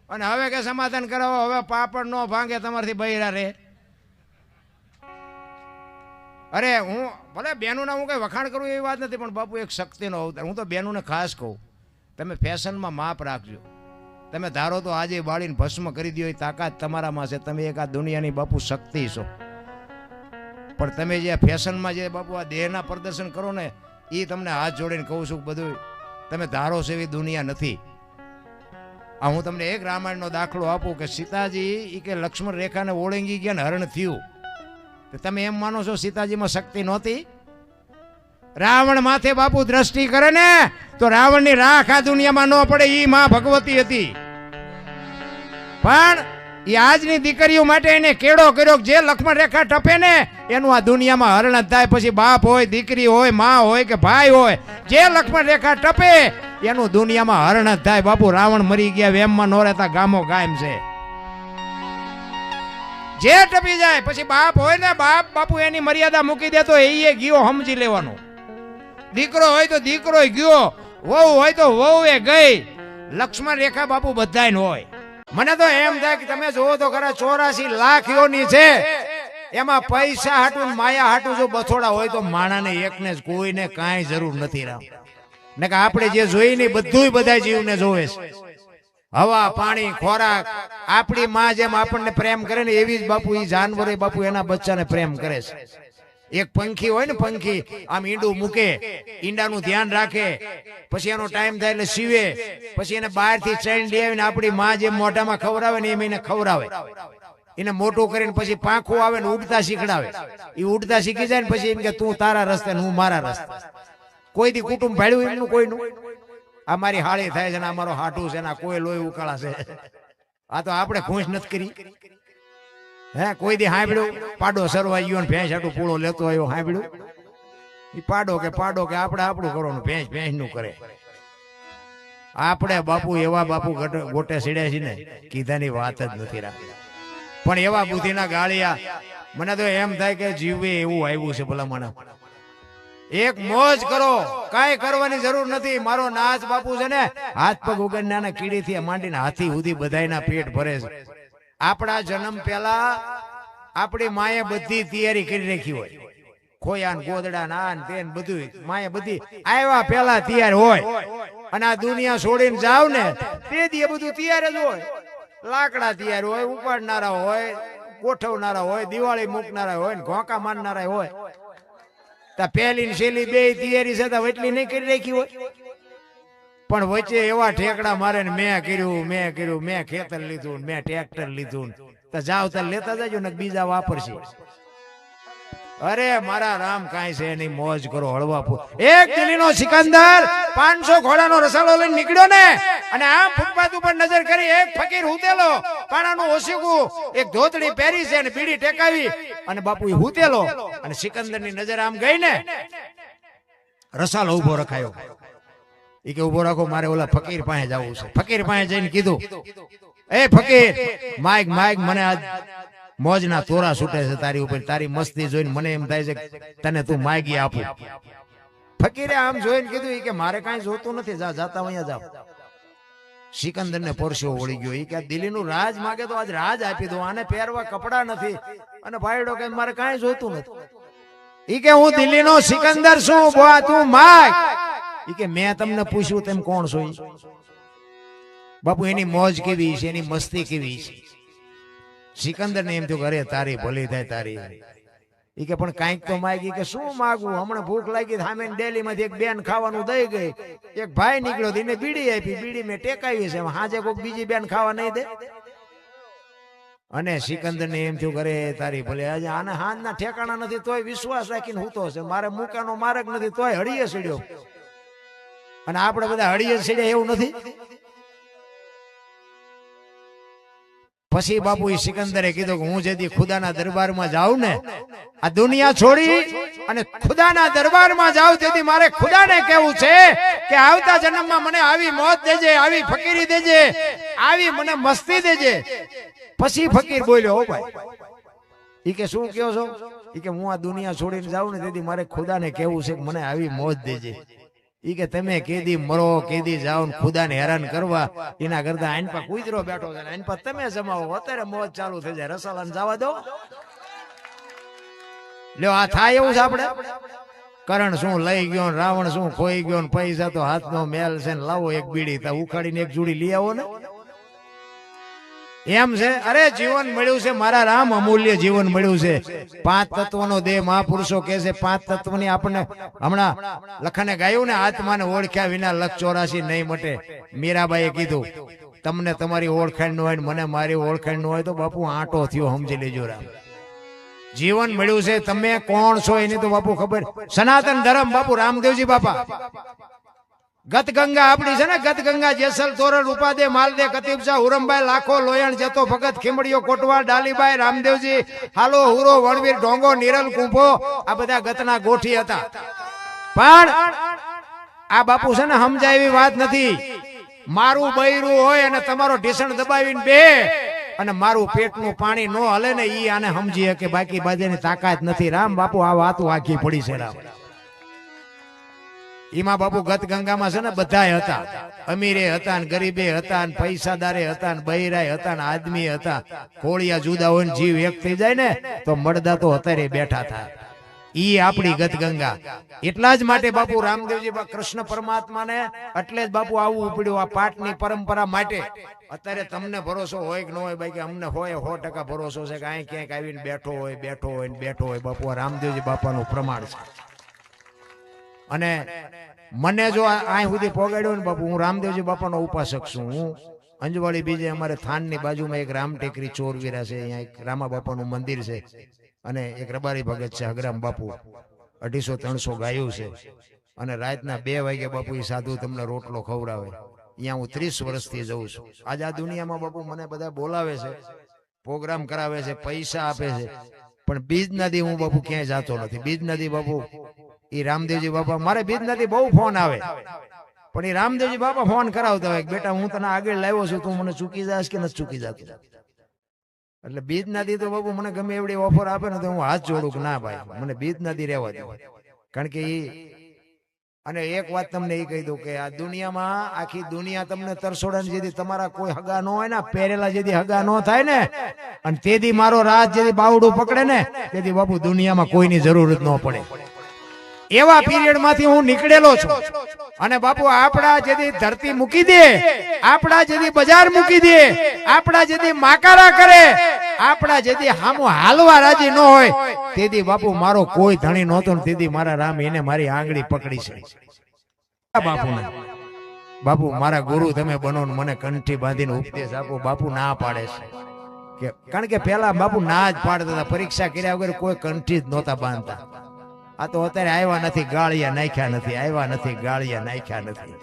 [SPEAKER 1] અને હવે કે સમાધાન કરાવો, હવે પાપડ ન ભાંગે તમારથી બૈરા રે. અરે હું ભલે બહેનોના હું કઈ વખાણ કરું એવી વાત નથી, પણ બાપુ એક શક્તિનો અવતાર. હું તો બહેનોને ખાસ કહું, તમે ફેશનમાં માપ રાખજો. તમે ધારો તો આજે બાળીને ભસ્મ કરી દો, એ તાકાત તમારામાં છે. તમે એક આ દુનિયાની બાપુ શક્તિ છો. પણ તમે જે ફેશનમાં જે બાપુ આ દેહના પ્રદર્શન કરો ને, એ તમને હાથ જોડીને કહું છું બધું તમે ધારો છો એવી દુનિયા નથી. આ હું તમને એક રામાયણનો દાખલો આપું કે સીતાજી એ કે લક્ષ્મણ રેખાને ઓળંગી ગયા ને હરણ થયું. તમે એમ માનો છો સીતાજીમાં શક્તિ નહોતી? રાવણ માથે બાપુ દ્રષ્ટિ કરે ને તો રાવણની રાખ આ દુનિયામાં ન પડે, ઈ માં ભગવતી હતી. પણ એ આજની દીકરીઓ માટે એને કેળો કર્યો, જે લક્ષ્મણ રેખા ટપે ને એનું આ દુનિયામાં હરણ જ થાય. પછી બાપ હોય, દીકરી હોય, માં હોય કે ભાઈ હોય, જે લક્ષ્મણ રેખા ટપે એનું દુનિયામાં હરણ જ થાય. બાપુ રાવણ મરી ગયા, વેમમાં ન રહેતા ગામો ગામ છે. જે ટપી જાય પછી બાપ હોય ને, બાપુ એની મર્યાદા મૂકી દે તો એ ગયો સમજી લેવાનો. દીકરો હોય તો દીકરો ગયો, વહુ હોય તો વહુ એ ગઈ. લક્ષ્મણ રેખા બાપુ બધાય હોય. મને તો એમ થાય કે તમે જોવો તો ખરા 84 લાખ યોની છે, એમાં પૈસા હાટું માયા હાટું જો બથોડા હોય તો માણાને એકને જ, કોઈને કાંઈ જરૂર નથી રામ. ને કે આપણે જે જોઈ ને બધું બધા જીવને જોવે છે. હવા, પાણી, ખોરાક. આપણી માં જેમ આપણને પ્રેમ કરે ને એવી જ બાપુ એ જાનવર બાપુ એના બચ્ચાને પ્રેમ કરે છે. એક પંખી હોય ને, પંખી આમ ઈંડું મૂકે, ઈંડાનું ધ્યાન રાખે, પછી એનો ટાઈમ થાય એટલે સીવે, પછી એને બહારથી ચણ લઈ આવીને આપણી માં જેમ મોઢામાં ખવડાવે ને એમ એને ખવડાવે. એને મોટું કરીને પછી પાંખું આવે ને ઉડતા શીખડાવે. એ ઉડતા શીખી જાય ને પછી એમ કે તું તારા રસ્તે ને હું મારા રસ્તે. કોઈ દી કુટુંબ ભાડ્યું એમનું કોઈનું? આ મારી હાળી થાય છે ને, આ મારો હાટું છે ને, આ કોઈ લોહી ઉકાળા છે. આ તો આપણે ઘૂંસ નથી કરી. હે કોઈ દી સાંભળ્યું પાડો સરવાઈ ગયો ને ભેંસ આટું પૂળો લેતો આવ્યો સાંભળ્યું? એ પાડો કે આપણે આપણું કરવાનું, ભેંસ ભેંસનું કરે. આપણે બાપુ એવા બાપુ ગોટે સીડ્યા છે ને કીધાની વાત જ નથી રાખી. પણ એવા બુદ્ધિના ગાળિયા, મને તો એમ થાય કે જીવે એવું આવ્યું છે ભલા મને. એક મોજ કરો, કાંઈ કરવાની જરૂર નથી. મારો નાચ બાપુ છે ને હાથ પગ ઉગડનાના કીડીથી માંડીને હાથી સુધી બધાયના પેટ ભરે છે. આપણા જન્મ પહેલા આપણી માએ બધી તૈયારી કરી રાખી હોય, ખોયા ને ગોદડા ના તેન બધું માએ બધી આવ્યા પહેલા તૈયાર હોય. અને આ દુનિયા છોડીને જાવ ને તે દી બધું તૈયાર જ હોય. લાકડા તૈયાર હોય, ઉપાડનારા હોય, ગોઠવનારા હોય, દિવાળી મૂકનારા હોય ને ઘોંકા મારનારા હોય. તા પહેલી ને છેલ્લી બે તૈયારી છે એટલી નહીં કરી રાખી હોય. પણ વચ્ચે એવા ઠેકડા મારે ને મેં કર્યું, મેં ખેતર લીધું, મેં ટ્રેક્ટર લીધું, તો જાવ તો લેતા જજો ને બીજા વાપરશે. અરે મારા રામ કાંઈ છે એની મોજ કરો, હળવા. એક દિલ્હીનો સિકંદર 500 ઘોડાનો રસાલો લઈને નીકળ્યો ને, અને આમ ફૂટપાથ ઉપર નજર કરી એક ફકીર હુતેલો, પાણાનું ઓશીકું, એક ધોતડી પહેરી છે અને બીડી ટેકાવી, અને બાપુ હુતેલો, અને સિકંદરની નજર આમ ગઈ ને, રસાલો ઉભો રખાયો. એ કે ઉભો રાખો, મારે ઓલા ફકીર પાસે જવું છે. ફકીર પાસે જઈને કીધું, એ ફકીર, માઈક મને આજ મોજના તોરા છૂટે છે તારી ઉપર. તારી મસ્તી જોઈને મને એમ થાય છે તને તું માગી આપું. ફકીરે આમ જોઈને કીધું કે મારે કાંઈ જોતું નથી, જાતા અહીંયા જાવ. સિકંદર ને પરસ્યો વળી ગયો. એ કે દિલ્હીનું રાજ માગે તો આજ રાજ આપી દો, આને પહેરવા કપડા નથી. અને ભાઈડો કે મારે કાંઈ જોતું નથી. એ કે હું દિલ્હીનો સિકંદર છું, બોા તું માગ. એ કે મેં તમને પૂછ્યું તેમ કોણ છો? બાપુ એની મોજ કેવી છે, એની મસ્તી કેવી છે. સિકંદર ને એમ થયું, અરે તારી ભલી થાય તારી. એ કે પણ કાંઈક તો માગી. કે શું માગવું? હમણાં ભૂખ લાગી, સામે ડેલી માંથી એક બેન ખાવાનું દઈ ગઈ. એક ભાઈ નીકળ્યો, એને બીડી આપી, બીડી મેં ટેકાવી છે, હાજે કોઈક બીજી બેન ખાવા નહીં દે. અને સિકંદર ને એમ થયું, અરે તારી ભલે, આજે આને હાથના ઠેકાણા નથી તોય વિશ્વાસ રાખીને હૂતો છે. મારે મૂકાનો માર્ગ નથી તોય હળીએ સીડ્યો. અને આપણે બધા હળીએ સીડ્યા એવું નથી. પછી બાપુ એ સિકંદરે કીધું કે હું જેથી ખુદાના દરબારમાં જાઉં ને, આ દુનિયા છોડી અને ખુદાના દરબારમાં જાઉં, તેથી મારે ખુદાને કહેવું છે કે આવતા જન્મમાં મને આવી મોત દેજે, આવી ફકીરી દેજે, આવી મને મસ્તી દેજે. પછી ફકીર બોલ્યો, હો ભાઈ. એ કે શું કહો છો? એ કે હું આ દુનિયા છોડીને જાઉં ને તેથી મારે ખુદાને કહેવું છે કે મને આવી મોત દેજે. ઈ કે તમે કેદી મરો, કેદી જાઓ ખુદાને હેરાન કરવા, એના કરતા આઈન પર કુતરો બેઠો છે, આઈન પર તમે જમાવો, અત્યારે મોજ ચાલુ થઈ જાય, રસાલાને જવા દો. લ્યો આ થાય એવું છે આપણે? કરણ શું લઈ ગયો, રાવણ શું ખોઈ ગયો, પૈસા તો હાથનો મેલ છે ને, લાવો એક બીડી તા ઉખાડીને એક જોડી લઈ આવો ને. એમ છે? અરે જીવન મળ્યું છે મારા રામ, અમૂલ્ય જીવન મળ્યું છે. 5 તત્વનો દેહ મહાપુરુષો કહે છે. 5 તત્વની આપણને હમણાં લખાને ગાયું ને, આત્માને ઓળખ્યા વિના લખ 84 નહીં મટે. મીરાબાઈએ કીધું, તમને તમારી ઓળખાણ ન હોય ને મને મારી ઓળખાણ ન હોય તો બાપુ આંટો થયો, સમજી લેજો રામ. જીવન મળ્યું છે, તમે કોણ છો એની તો બાપુ ખબર. સનાતન ધર્મ બાપુ રામદેવજી બાપા. ગત ગંગા આપણી છે ને, ગત ગંગા, જેસલ તોરણ, રૂપાદે, માલદે, કતીબશા, હુરમભાઈ, લાખો, લોયણ, જતો, ભગત, ખીમડીઓ, કોટવા, ડાલીબાઈ, રામદેવજી, હાલો, હુરો, વણવીર, ઢોંગો, નિરલ, કુંભો, આ બધા ગતના ગોઠી હતા. પણ આ બાપુ છે ને સમજાય એવી વાત નથી. મારું બૈરું હોય અને તમારો ઢીસણ દબાવીને બે અને મારું પેટનું પાણી ન હલે ને, ઈ આને સમજી કે બાકી બાજેની તાકાત નથી. રામ બાપુ આ વાતો આખી પડી છે રામ. એમાં બાપુ ગત ગંગામાં છે ને બધા હતા, અમીરે હતા ને ગરીબે હતા ને પૈસાદારે હતા ને બૈરાય હતા ને આદમી હતા. કોળિયા જુદા હોય ને જીવ એક થઈ જાય ને તો મળદા તો અત્યારે બેઠા થાય. ઈ આપણી ગત ગંગા. એટલા જ માટે બાપુ રામદેવજી કૃષ્ણ પરમાત્માને એટલે જ બાપુ આવવું પડ્યું આ પાઠની પરંપરા માટે. અત્યારે તમને ભરોસો હોય કે ન હોય, બાકી અમને હોય 100% ભરોસો છે કે અહીં ક્યાંક આવીને બેઠો હોય. બાપુ આ રામદેવજી બાપાનું પ્રમાણ છે. અને મને જો અહીં સુધી પોગાડ્યો ને બાપુ, હું રામદેવજી બાપાનો ઉપાસક છું. હું અંજવાળી બીજે અમારે થાનની બાજુમાં એક રામ ટેકરી ચોરવીરા છે, અહીંયા એક રામા બાપાનું મંદિર છે, અને એક રબારી ભગત છે હગરામ બાપુ. 250-300 ગાયું છે. અને રાતના 2 વાગે બાપુ એ સાધુ તમને રોટલો ખવડાવે. અહીંયા હું 30 વર્ષથી જઉં છું. આજ આ દુનિયામાં બાપુ મને બધા બોલાવે છે, પ્રોગ્રામ કરાવે છે, પૈસા આપે છે, પણ બીજના દી હું બાપુ ક્યાંય જાતો નથી. બીજના દી બાપુ એ રામદેવજી બાપા મારે બીજના દી બહુ ફોન આવે, પણ એ રામદેવજી બાપા ફોન કરાવતા હોય કે બેટા હું તને આગળ લાવ્યો છું, તું મને ચૂકી જાશ કે નથી ચૂકી જતો. એટલે બીજના દી તો બાપુ મને ગમે એવડી ઓફર આપે ને તો હું હાથ જોડું કે ના ભાઈ મને બીજના દી રહેવા દો. કારણ કે અને એક વાત તમને એ કહી દઉં કે આ દુનિયામાં આખી દુનિયા તમને તરસોડા જેથી તમારા કોઈ હગા ન હોય ને, પહેરેલા જેથી હગા ન થાય ને, અને તેથી મારો રાત જેથી બાવડું પકડે ને તેથી બાપુ દુનિયામાં કોઈની જરૂર જ ન પડે. એવા પીરિયડ માંથી હું નીકળેલો છું. અને બાપુ આપડા જેથી ધરતી મૂકી દે, આપડા જેથી બજાર મૂકી દે, આપડા જેથી માકારા કરે, આપડા જેથી હામું હાલવા રાજી ન હોય તેથી બાપુ મારો કોઈ ધણી નહોતો ને તેથી મારા રામ એને મારી આંગળી પકડી છે. બાપુ મારા ગુરુ તમે બનો ને મને કંઠી બાંધીને ઉપદેશ આપો. બાપુ ના પાડે છે કે કારણ કે પેલા બાપુ ના જ પાડતા હતા, પરીક્ષા કર્યા વગર કોઈ કંઠી જ નહોતા બાંધતા. આ તો અત્યારે આવ્યા નથી ગાળિયા નાખ્યા નથી, આવ્યા નથી ગાળિયા નાખ્યા નથી.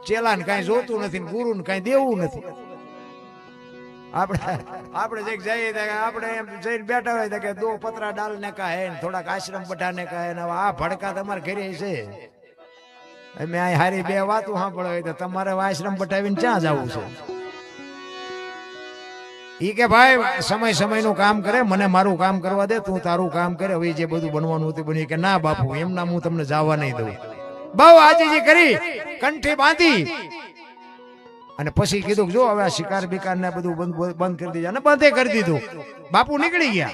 [SPEAKER 1] ચેલાને કઈ જોતું નથી, ગુરુને કઈ દેવું નથી. આપણે જે જઈએ આપણે એમ જઈને બેઠા હોય કે દો પતરા ડાલ ને કહે, થોડાક આશ્રમ બઠાને કહે, આ ભડકા તમારે ઘરે છે. અમે આ હારી બે વાતો સાંભળો હોય તો તમારે આશ્રમ બઠાવીને ક્યાં જવું છે? ઈ કે ભાઈ સમય સમયનું કામ કરે, મને મારું કામ કરવા દે, તું તારું કામ કરે, હવે જે બધું બનવાનું હતું બન્યું. કે ના બાપુ એમના હું તમને જવા નહીં દઉં. બહુ આજીજી કરી, કંઠી બાંધી અને પછી કીધું જો હવે આ શિકાર બિકાર ને બધું બંધ કરી દીધું. અને બંધે કરી દીધું. બાપુ નીકળી ગયા.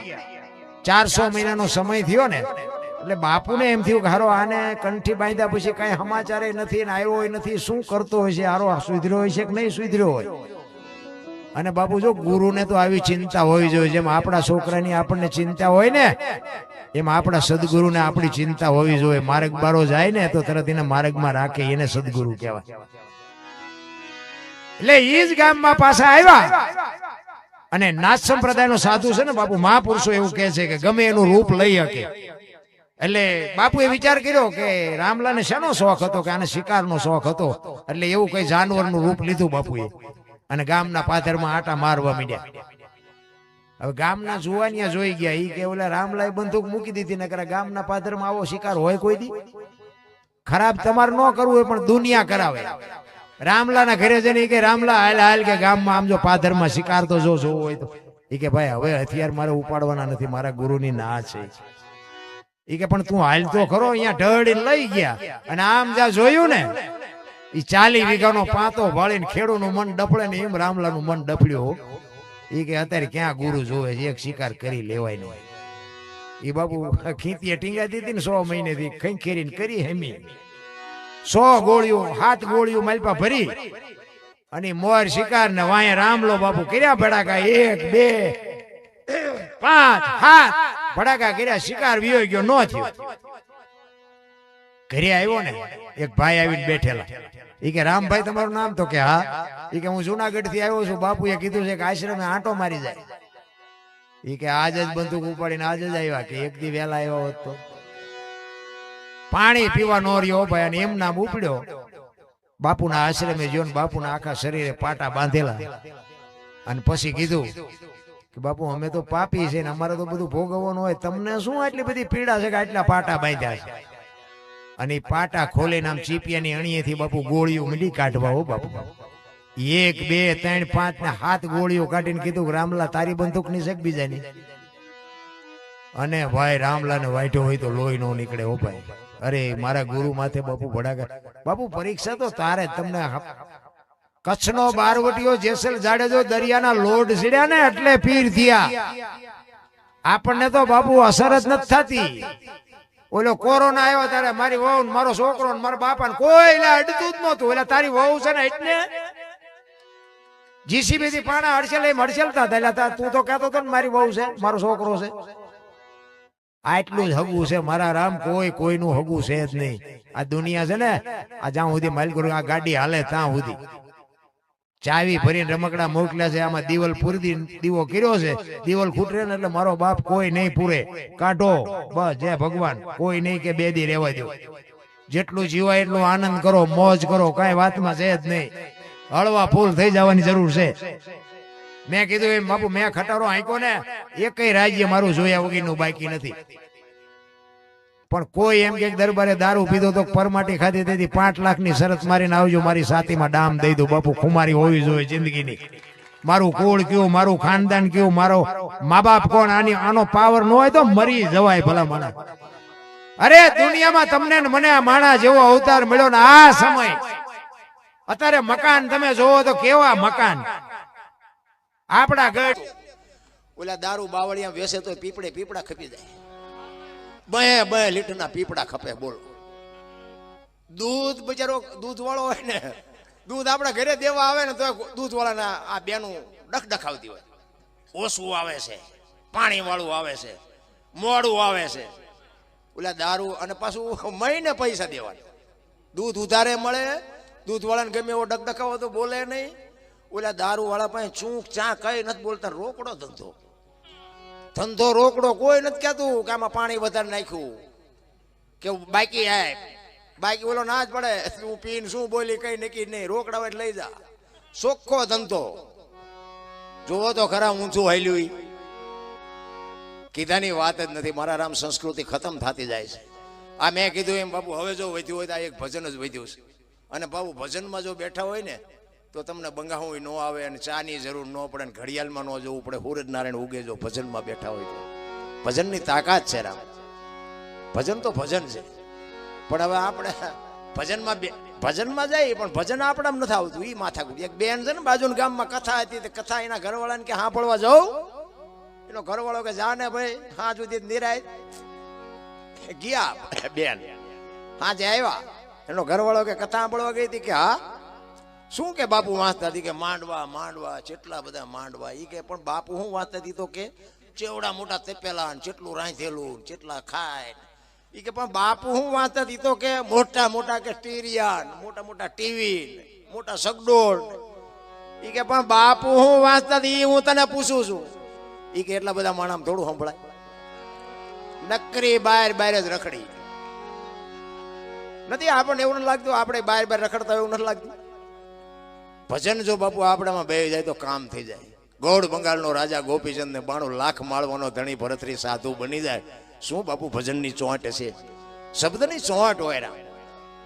[SPEAKER 1] 400 મહિનાનો સમય થયો ને એટલે બાપુને એમ થયું કે હારો આને કંઠી બાંધ્યા પછી કઈ સમાચાર નથી ને આવ્યો નથી, શું કરતો હોય છે, હારો સુધર્યો હોય છે કે નહીં સુધર્યો હોય. અને બાપુ જો ગુરુને તો આવી ચિંતા હોવી જોઈએ, જેમ આપણા છોકરાની આપણને ચિંતા હોય ને એમ આપણા સદગુરુને આપણી ચિંતા હોવી જોઈએ. માર્ગ બારો જાય ને તો તરત એને માર્ગમાં રાખે, એને સદગુરુ કહેવાય. એટલે એ જ ગામમાં પાછા આવ્યા. અને નાથ સંપ્રદાયનો સાધુ છે ને બાપુ, મહાપુરુષો એવું કહે છે કે ગમે એનું રૂપ લઈ શકે. એટલે બાપુએ વિચાર કર્યો કે રામલાને શેનો શોખ હતો, કે આને શિકારનો શોખ હતો. એટલે એવું કઈ જાનવરનું રૂપ લીધું બાપુએ અને ગામના પાદરમાં આટા મારવા માંડ્યા. હવે ગામના જુવાનિયા જોઈ ગયા, ઈ કે ઓલા રામલાએ બંદૂક મૂકી દીધી ને કરે ગામના પાદરમાં આવો શિકાર હોય કોઈ દી? ખરાબ તમારે ન કરવું હોય પણ દુનિયા કરાવે. રામલાના ઘરે જઈને કે રામલા હાલ હાલ કે ગામમાં આમ જો પાદરમાં શિકાર તો જો જોવો હોય તો. ઈ કે ભાઈ હવે હથિયાર મારે ઉપાડવાના નથી, મારા ગુરુની ના છે. ઈ કે પણ તું હાલ તો ખરો. અહીંયા ઢળીને લઈ ગયા અને આમ જ્યાં જોયું ને ઈ 40 વીઘાનો પાતો ભાળીને ખેડૂનું મન ડફળે ને એમ રામલાનું મન ડફળ્યું. ઈ કે અત્યારે ક્યાં ગુરુ જોવે છે, એક શિકાર કરી લેવાય નહીં. ઈ બાપુ ખીતીએ ટીંગા દીધી ને 100 મહિનેથી કઈ ખેરીને કરી હેમી 100 ગોળીઓ 7 ગોળીઓ માલપા ભરી અને મોર શિકાર ને વાય રામલો બાપુ કર્યા ભડાકા 1 2 5 7 ભડાકા કર્યા. શિકાર વિયો ગયો, નો થયો. ઘરે આવ્યો ને એક ભાઈ આવીને બેઠેલા. ઈ કે રામભાઈ તમારું નામ? તો કે હા. ઈ કે હું જુનાગઢ થી આવ્યો છું, બાપુએ કીધું છે કે આશ્રમે આંટો મારી જાય. ઈ કે આજ જ બંદૂક ઉપાડીને આજ જ આવ્યા, કે એક દી વહેલા આવ્યો હોત તો પાણી પીવા નો રહ્યો ભાઈ. અને એમ નામ ઉપડ્યો બાપુના આશ્રમે જો ને બાપુના આખા શરીરે પાટા બાંધેલા. અને પછી કીધું કે બાપુ અમે તો પાપી છે ને અમારે તો બધું ભોગવવાનું હોય, તમને શું આટલી બધી પીડા છે કે આટલા પાટા બાંધ્યા છે? અને પાટા ખોલીને આમ ચીપિયાની અણીએથી બાપુ ગોળીઓ મીડી કાઢવા. હો બાપુ 1 2 3 5 ને 7 ગોળીઓ કાઢીને કીધું રામલા તારી બંદૂકની છે કે બીજાની? અને ભાઈ રામલાને વાઢ્યો હોય તો લોહી નો નીકળે. હો ભાઈ, અરે મારા ગુરુ માથે બાપુ ભડાકા. બાપુ પરીક્ષા તો તારે તમને. કચ્છનો બારવટીયો જેસલ જાડેજો દરિયાના લોડ સીડ્યા ને એટલે પીર થયા. આપણને તો બાપુ અસર જ નથી થતી. ઓલો કોરોના આવ્યો ત્યારે મારી વહુ મારો છોકરો ને મારા બાપા ને કોઈ અડતું જ નતું. એટલે તારી વહુ છે ને એટલે જીસીબી થી પાણા હડસેલ એમ હડસેલતા હતા. તું તો કહેતો હતો ને મારી વહુ છે, મારો છોકરો છે. આટલું જ હગું છે મારા રામ, કોઈ કોઈનું હગું છે જ નહીં. આ દુનિયા છે ને આ જ્યાં સુધી માલિક આ ગાડી હાલે ત્યાં સુધી ચાવી ભરીને રમકડા મોકલ્યા છે. આમાં દીવલ પૂરી દીવો કર્યો છે, દીવલ ખૂટરે ને એટલે મારો બાપ કોઈ નહીં પૂરે. કાઢો બસ, જય ભગવાન. કોઈ નહીં કે 2 દી રહેવા દો. જેટલું જીવાય એટલું આનંદ કરો, મોજ કરો, કઈ વાતમાં છે જ નહીં. હળવા ફૂલ થઈ જવાની જરૂર છે. મેં કીધું એમ બાપુ મેં ખટારો આંક્યો ને એકય રાજ્ય મારું જોયા વગરનું બાકી નથી. પણ કોઈ એમ કે દરબારે દારૂ પીધો તો પરમાટી ખાધી તેથી 5 લાખની શરત મારીને આવજો, મારી સાતીમાં ડામ દઈ દઉં. બાપુ ખુમારી હોવી જોઈએ જિંદગીની. મારું કુળ કયું, મારું ખાનદાન કયું, મારો મા બાપ કોણ, આનો પાવર ન હોય તો મરી જવાય ભલા માણા. અરે દુનિયામાં તમને ને મને આ માણા જેવો અવતાર મળ્યો ને આ સમય. અત્યારે મકાન તમે જોવો તો કેવા મકાન આપણા ગઢ.
[SPEAKER 2] ઓલા દારૂ બાવળિયા વેસે તો પીપળા ખપી જાય. 2 લીટરના પીપળા ખપે. બોલો, દૂધ બચારો દૂધ વાળો હોય ને, દૂધ આપણા ઘરે દેવા આવે ને તો દૂધ વાળાના આ બેનું ડખડખાવતી હોય. ઓછું આવે છે, પાણી વાળું આવે છે, મોડું આવે છે. ઓલા દારૂ અને પાછું મહિને પૈસા દેવાના. દૂધ ઉધારે મળે, દૂધ વાળાને ગમે એવો ડખડખાવો તો બોલે નહીં. ઓલા દારૂ વાળા પાસે ચૂંક ચા કઈ નથી બોલતા. રોકડો ધંધો રોકડો કોઈ નથી કહેતું કે આમાં પાણી વધારે નાખ્યું કે બાકી આય બાકી ઓલો ના જ પડે. તું પીને શું બોલી કઈ નક્કી નહીં, રોકડા હોય લઈ જા. ચોખ્ખો ધંધો. જોવો તો ખરા ઊંચું હાલ્યું. કીધાની વાત જ નથી. મારા રામ સંસ્કૃતિ ખતમ થતી જાય છે. આ મેં કીધું એમ બાપુ હવે જો વધ્યું હોય તો આ એક ભજન જ વધ્યું છે. અને બાપુ ભજનમાં જો બેઠા હોય ને તો તમને બંગાહું ન આવે અને ચાની જરૂર ન પડે, ઘડિયાળમાં ન જવું પડે. સૂરજ નારાયણ ઉગે જો ભજનમાં બેઠા હોય તો. ભજનની તાકાત છે રામ. ભજન તો ભજન છે. પણ હવે આપણે ભજનમાં જઈએ પણ ભજન આપણામાં નથી આવતું. એ માથાકૂટ. એક બેન છે ને બાજુના ગામમાં કથા હતી, કથા એના ઘરવાળાને કે સાંભળવા જાઉં. એનો ઘરવાળો કે જા ને ભાઈ, હા સુધી નિરાય ગયા. બેન હાજે આવ્યા. એનો ઘરવાળો કે કથા સાંભળવા ગઈ હતી કે હા. શું કે બાપુ વાંચતા હતી કે માંડવા કેટલા બધા માંડવા. એ કે પણ બાપુ હું વાંચતા હતી તો કે ચેવડા મોટા તેપેલા કેટલું રાંધેલું કેટલા ખાય. એ કે પણ બાપુ હું વાંચતા હતી તો કે મોટા કે ટીરિયા, મોટા ટીવી, મોટા સગડોળ. એ કે પણ બાપુ હું વાંચતા હતી હું તને પૂછું છું. એ કે એટલા બધા માણસ થોડું સંભળાય. નકરી બહાર જ રખડી નથી. આપણને એવું નથી લાગતું આપણે બહાર રખડતા એવું નથી લાગતું. ભજન જો બાપુ આપણામાં બે જાય તો કામ થઈ જાય. ગોળ બંગાળનો રાજા ગોપીચંદ ને 92 લાખ માળવાનો ધણી ભરતરી સાધુ બની જાય. શું બાપુ ભજનની ચોંટ છે, શબ્દની ચોંટ હોય રામ.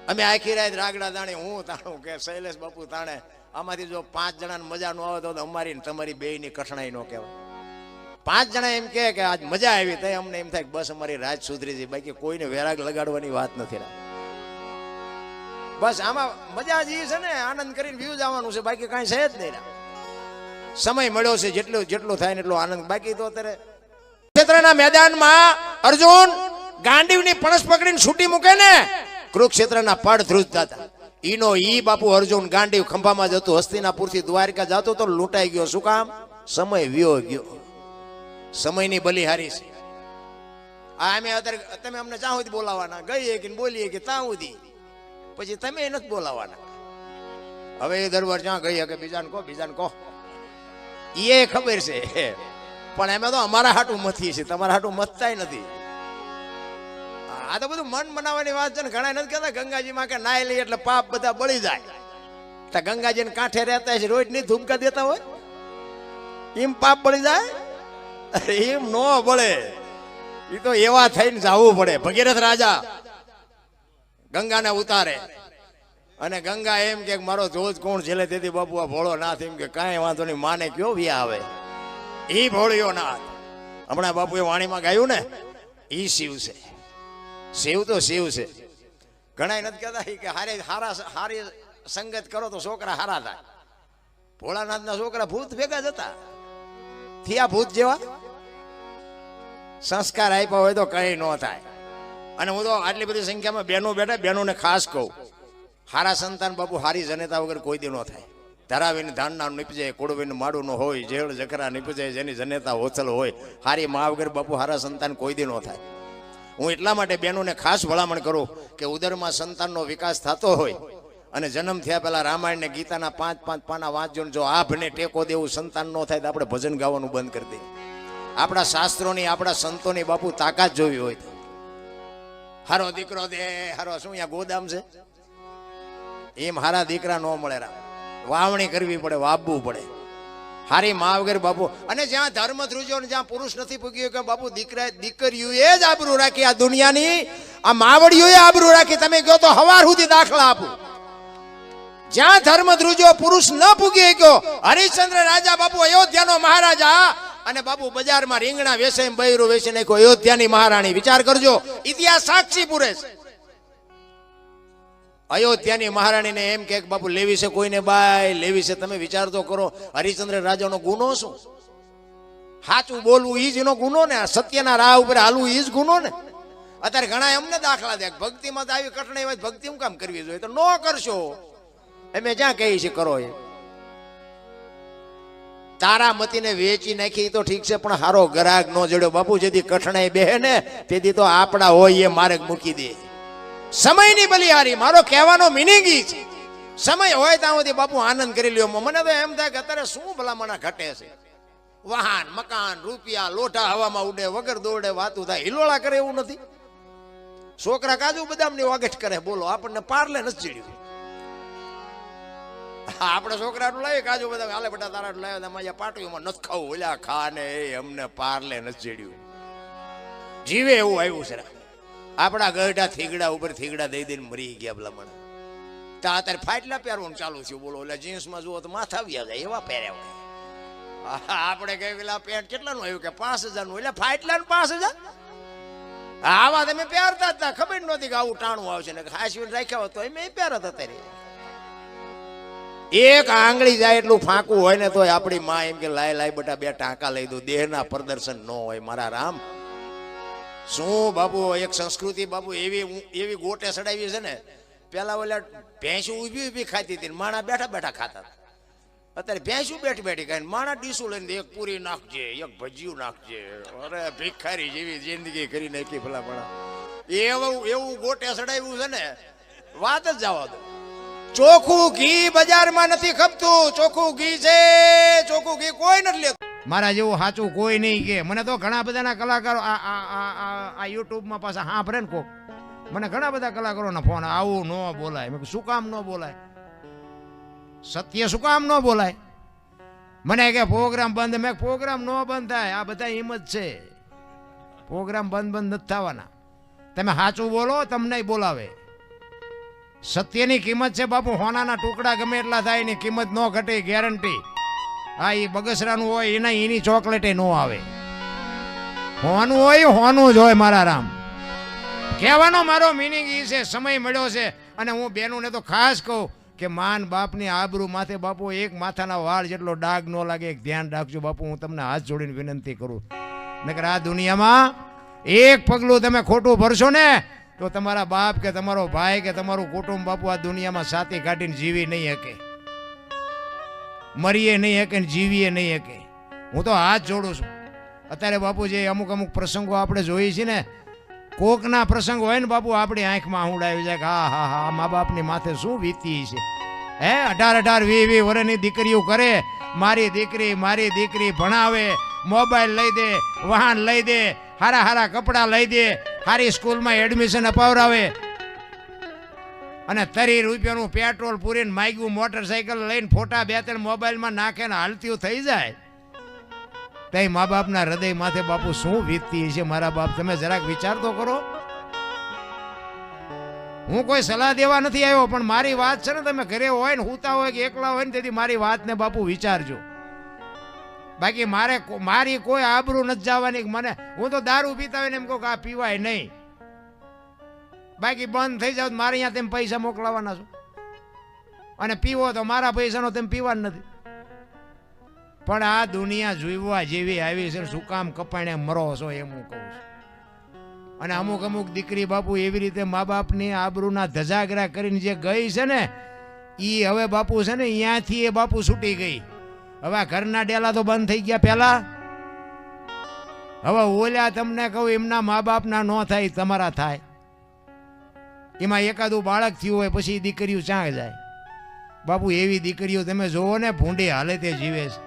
[SPEAKER 2] અમે આખી રાત રાગડા તાણે હું તાણું કે શૈલેષ બાપુ તાણે. આમાંથી જો 5 જણાને મજા ન આવે તો અમારી ને તમારી બેયની કઠણાઈ ન કહેવાય. 5 જણા એમ કે આજ મજા આવી તો અમને એમ થાય કે બસ અમારી રાત સુધરી જાય. બાકી કોઈને વેરાગ લગાડવાની વાત નથી રામ. બસ આમાં મજા જે છે ને આનંદ કરીને વ્યૂ જવાનું છે. બાકી કાંઈ છે જ નહીં રામ. સમય મળ્યો છે જેટલો થાય ને એટલો આનંદ. બાકી તો અત્યારે કુરુક્ષેત્રના મેદાનમાં અર્જુન ગાંડીવની પણસ પકડીને છૂટી મૂકે ને કુરુક્ષેત્રના પડ ધ્રુજતા હતા. ઈનો ઈ બાપુ અર્જુન ગાંડીવ ખંભામાં જતો હસ્તિનાપુરથી દ્વારકા જતો તો લૂંટાઈ ગયો. શું કામ? સમય વ્યો ગયો. સમયની બલિહારી છે આ. અમે અત્યારે તમે અમને ચાહો બોલાવાના ગઈએ કે બોલીએ કે ત્યાં સુધી પછી તમે નથી બોલાવાના. હવે એ દરબાર જ્યાં ગઈ કે બીજાને કહો એ ખબર છે. પણ એમાં તો અમારા હાટું મથી છે, તમારા હાટું મથતા નથી. આ તો બધું મન બનાવવાની વાત છે ને. ઘણા નથી કહેતા ગંગાજીમાં કે નાય લઈએ એટલે પાપ બધા બળી જાય. તો ગંગાજીને કાંઠે રહેતા છે રોજ ની ધૂમકા દેતા હોય એમ પાપ બળી જાય? એમ નો બળે. એ તો એવા થઈને જવું પડે. ભગીરથ રાજા ગંગાને ઉતારે અને ગંગા એમ કે મારો જોજ કોણ ઝેલે તેથી બાપુ આ ભોળો નાથ. એમ કે કાંઈ વાંધો નહીં, માને કયો વ્યા આવે. એ ભોળિયો નાથ હમણાં બાપુએ વાણીમાં ગાયું ને ઈ શિવ છે. શિવ તો શિવ છે. ઘણા નથી કહેતા કે હારી સંગત કરો તો છોકરા હારા થાય. ભોળાનાથના છોકરા ભૂત ભેગા જતા થયા. ભૂત જેવા સંસ્કાર આપ્યા હોય તો કઈ ન થાય. અને હું તો આટલી બધી સંખ્યામાં બહેનો બેઠા, બહેનોને ખાસ કહું હારા સંતાન બાપુ હારી જનેતા વગર કોઈ દી ન થાય. ધરાવીને ધાનના નીપજે, કોડવીને માડું ન હોય, જેળ જખરા નીપજે, જેની જનેતા હોથલ હોય. હારી મા વગર બાપુ હારા સંતાન કોઈ દી ન થાય. હું એટલા માટે બહેનોને ખાસ ભલામણ કરું કે ઉદરમાં સંતાનનો વિકાસ થતો હોય અને જન્મ થયા પહેલા રામાયણ ને ગીતાના 5-5 પાના વાંચજો. જો આભને ટેકો દેવું સંતાન ન થાય તો આપણે ભજન ગાવાનું બંધ કરી દઈએ. આપણા શાસ્ત્રોની, આપણા સંતોની બાપુ તાકાત જોવી હોય તો હારો દીકરો દે. હારો શું અહીંયા ગોદામ છે? એમ હારા દીકરા ન મળે રામ. વાવણી કરવી પડે, વાવવું પડે. હારી માં વગર બાપુ. અને જ્યાં ધર્મ ધ્રુજો ને જ્યાં પુરુષ નથી પૂગ્યો કે બાપુ દીકરીઓએ જ આબરૂ રાખી આ દુનિયાની, આ માવડીઓએ આબરૂ રાખી. તમે કહો તો હવાર સુધી દાખલા આપું. જ્યાં ધર્મ ધ્રુજો પુરુષ ન પૂગી ગયો, હરિશ્ચંદ્ર રાજા બાપુ અયોધ્યાનો મહારાજા, અને બાપુ બજારમાં રીંગણા વેસે બૈરું વેચી નાખ્યો અયોધ્યાની મહારાણી. વિચાર કરજો, ઇતિહાસ સાક્ષી પૂરે છે. અયોધ્યાની મહારાણીને એમ કે બાપુ લેવી છે કોઈને બાય લેવી છે. તમે વિચાર તો કરો, હરિશ્ચંદ્ર રાજાનો ગુનો શું? સાચું બોલવું ઈ જ એનો ગુનો ને, સત્યના રાહ ઉપર હાલવું ઈ જ ગુનો ને. અત્યારે ઘણા એમને દાખલા દે, ભક્તિમાં તો આવી કઠણાઈ હોય, ભક્તિ હું કામ કરવી જોઈએ? તો ન કરશો, અમે જ્યાં કહી છે કરો. એ તારામતીને વેચી નાખી તો ઠીક છે, પણ હારો ગરાગ ન જડ્યો બાપુ. જેથી કઠણાઈ બેહે ને તેથી તો આપણા હોય એ માર્ગ મૂકી દે. સમયની બલિહારી, મારો કહેવાનો મિનિંગ ઈ છે. સમય હોય ત્યાં સુધી બાપુ આનંદ કરી લ્યો. મને તો એમ થાય કે અત્યારે શું ભલામણા ઘટે છે. વાહન, મકાન, રૂપિયા, લોટા હવામાં ઉડે, વગર દોડે વાતું થાય. હિલોળા કરે એવું નથી. છોકરા કાજુ બદામની વાગઠ કરે, બોલો આપણને પાર્લે નથી ચડ્યું. આપણે છોકરાનું લાવીએ કાજુ બદામ, હાલે બેટા તારા લાવ્યા તમારા પાટવીમાં નથી ખાવું, ઓલા ખા ને અમને પાર્લે નથી ચડ્યું. જીવે એવું આવ્યું છે. આપણા ગઢા થીગડા ઉપર થીગડા દઈ દઈને મરી ગયા ભલામણ. તો અત્યારે ફાટલા પહેરવાનું ચાલુ થયું, બોલો. એટલે જીન્સમાં જુઓ તો માથા આવી જાય એવા પહેર્યા હોય. આપણે કઈ પેલા પેન્ટ કેટલાનું આવ્યું કે 5000 નું, એટલે ફાટલા 5000. આવા તમે પહેરતા હતા, ખબર નહોતી કે આવું ટાણું આવશે ને. હાસીને રાખ્યા હોત તો એમ પહેરતા અત્યારે. એક આંગળી જાય એટલું ફાંકું હોય ને તો આપણી માં એમ કે લાય લાય બેટા 2 ટાંકા લઈ દો. દેહના પ્રદર્શન ન હોય મારા રામ. શું બાપુ એક સંસ્કૃતિ બાપુ એવી ગોટે સડાવી છે ને. પેલા ઓલા ભેંસું ઊભી ઊભી ખાતી હતી, માણા બેઠા બેઠા ખાતા. અત્યારે ભેંસું બેઠી બેઠી ખાય, માણા ડીસું લઈને એક પૂરી નાખજે, એક ભજીયું નાખજે. અરે ભિખારી જેવી જિંદગી કરી નાખી ભલા. એવું ગોટે સડાવ્યું છે ને, વાત જ જવા દો. ચોખ્ખું ઘી બજારમાં નથી ખપતું. ચોખ્ખું ઘી છે, ચોખ્ખું ઘી કોઈ નથી લેતું. મારા જેવું સાચું કોઈ નહીં કે. મને તો ઘણા બધાના કલાકારો આ યુટ્યુબમાં પાછા સાંભળે ને કોક, મને ઘણા બધા કલાકારોના ફોન, આવું ન બોલાય. મેં શું કામ ન બોલાય? સત્ય શું કામ ન બોલાય? મને કે પ્રોગ્રામ બંધ. મેં પ્રોગ્રામ ન બંધ થાય, આ બધા એમ જ છે. પ્રોગ્રામ બંધ નથી થવાના. તમે સાચું બોલો, તમને બોલાવે. સત્યની કિંમત છે બાપુ. હોનાના ટુકડા ગમે એટલા થાય, એની કિંમત ન ઘટે, ગેરંટી. હા, એ બગસરાનું હોય એની ચોકલેટે ન આવે. હોનું હોય હોનું જ હોય મારા રામ. કહેવાનો મારો મિનિંગ એ છે, સમય મળ્યો છે. અને હું બેનોને તો ખાસ કહું કે માન બાપની આબરૂ માથે બાપુ એક માથાના વાળ જેટલો ડાઘ ન લાગે, એક ધ્યાન રાખજો બાપુ. હું તમને હાથ જોડીને વિનંતી કરું. નકર આ દુનિયામાં એક પગલું તમે ખોટું ભરશો ને તો તમારા બાપ કે તમારો ભાઈ કે તમારું કુટુંબ બાપુ આ દુનિયામાં સાથી કાઢીને જીવી નહીં શકે, મરીએ નહીં શકે ને જીવીએ નહીં શકે. હું તો હાથ જોડું છું. અત્યારે બાપુ જે અમુક પ્રસંગો આપણે જોઈએ છીએ ને, કોકના પ્રસંગ હોય ને બાપુ, આપણી આંખમાં આહુડ આવી જાય કે હા હા હા, મા બાપની માથે શું વીતી છે. 18-18, 20-20 વર્ષની દીકરીઓ કરે, મારી દીકરી ભણાવે, મોબાઈલ લઈ દે, વાહન લઈ દે, હારા કપડાં લઈ દે, સારી સ્કૂલમાં એડમિશન અપાવરાવે, અને 30 રૂપિયાનું પેટ્રોલ પૂરીને માગ્યું મોટરસાઇકલ લઈને ફોટા 2-3 મોબાઈલમાં નાખે ને હાલતીઓ થઈ જાય. તઈ મા બાપના હૃદય માથે બાપુ શું વીતતી છે મારા બાપ. તમે જરાક વિચાર તો કરો. હું કોઈ સલાહ દેવા નથી આવ્યો, પણ મારી વાત છે ને, તમે ઘરે હોય ને, હુતા હોય કે એકલા હોય ને, તેથી મારી વાતને બાપુ વિચારજો. બાકી મારી કોઈ આબરૂ નથી જવાની. મને હું તો દારૂ પીતા હોય ને એમ કહું કે આ પીવાય નહીં. બાકી બંધ થઈ જાવ મારે અહીંયા તેમ પૈસા મોકલાવાના છો, અને પીવો તો મારા પૈસાનો તેમ પીવાનું નથી. પણ આ દુનિયા જોઈવા જેવી આવી છે. શું કામ કપાણે મરો છો એમ હું કહું છું. અને અમુક દીકરી બાપુ એવી રીતે મા બાપની આબરૂના ધજાગરા કરીને જે ગઈ છે ને, એ હવે બાપુ છે ને અહીંયાથી એ બાપુ છૂટી ગઈ. હવે ઘરના ડેલા તો બંધ થઈ ગયા પહેલા. હવે ઓલ્યા તમને કહું, એમના મા બાપના ન થાય, તમારા થાય. એમાં એકાદું બાળક થયું હોય પછી દીકરીઓ ચાં જાય બાપુ. એવી દીકરીઓ તમે જોવો ને, ભૂંડી હાલતે જીવે છે.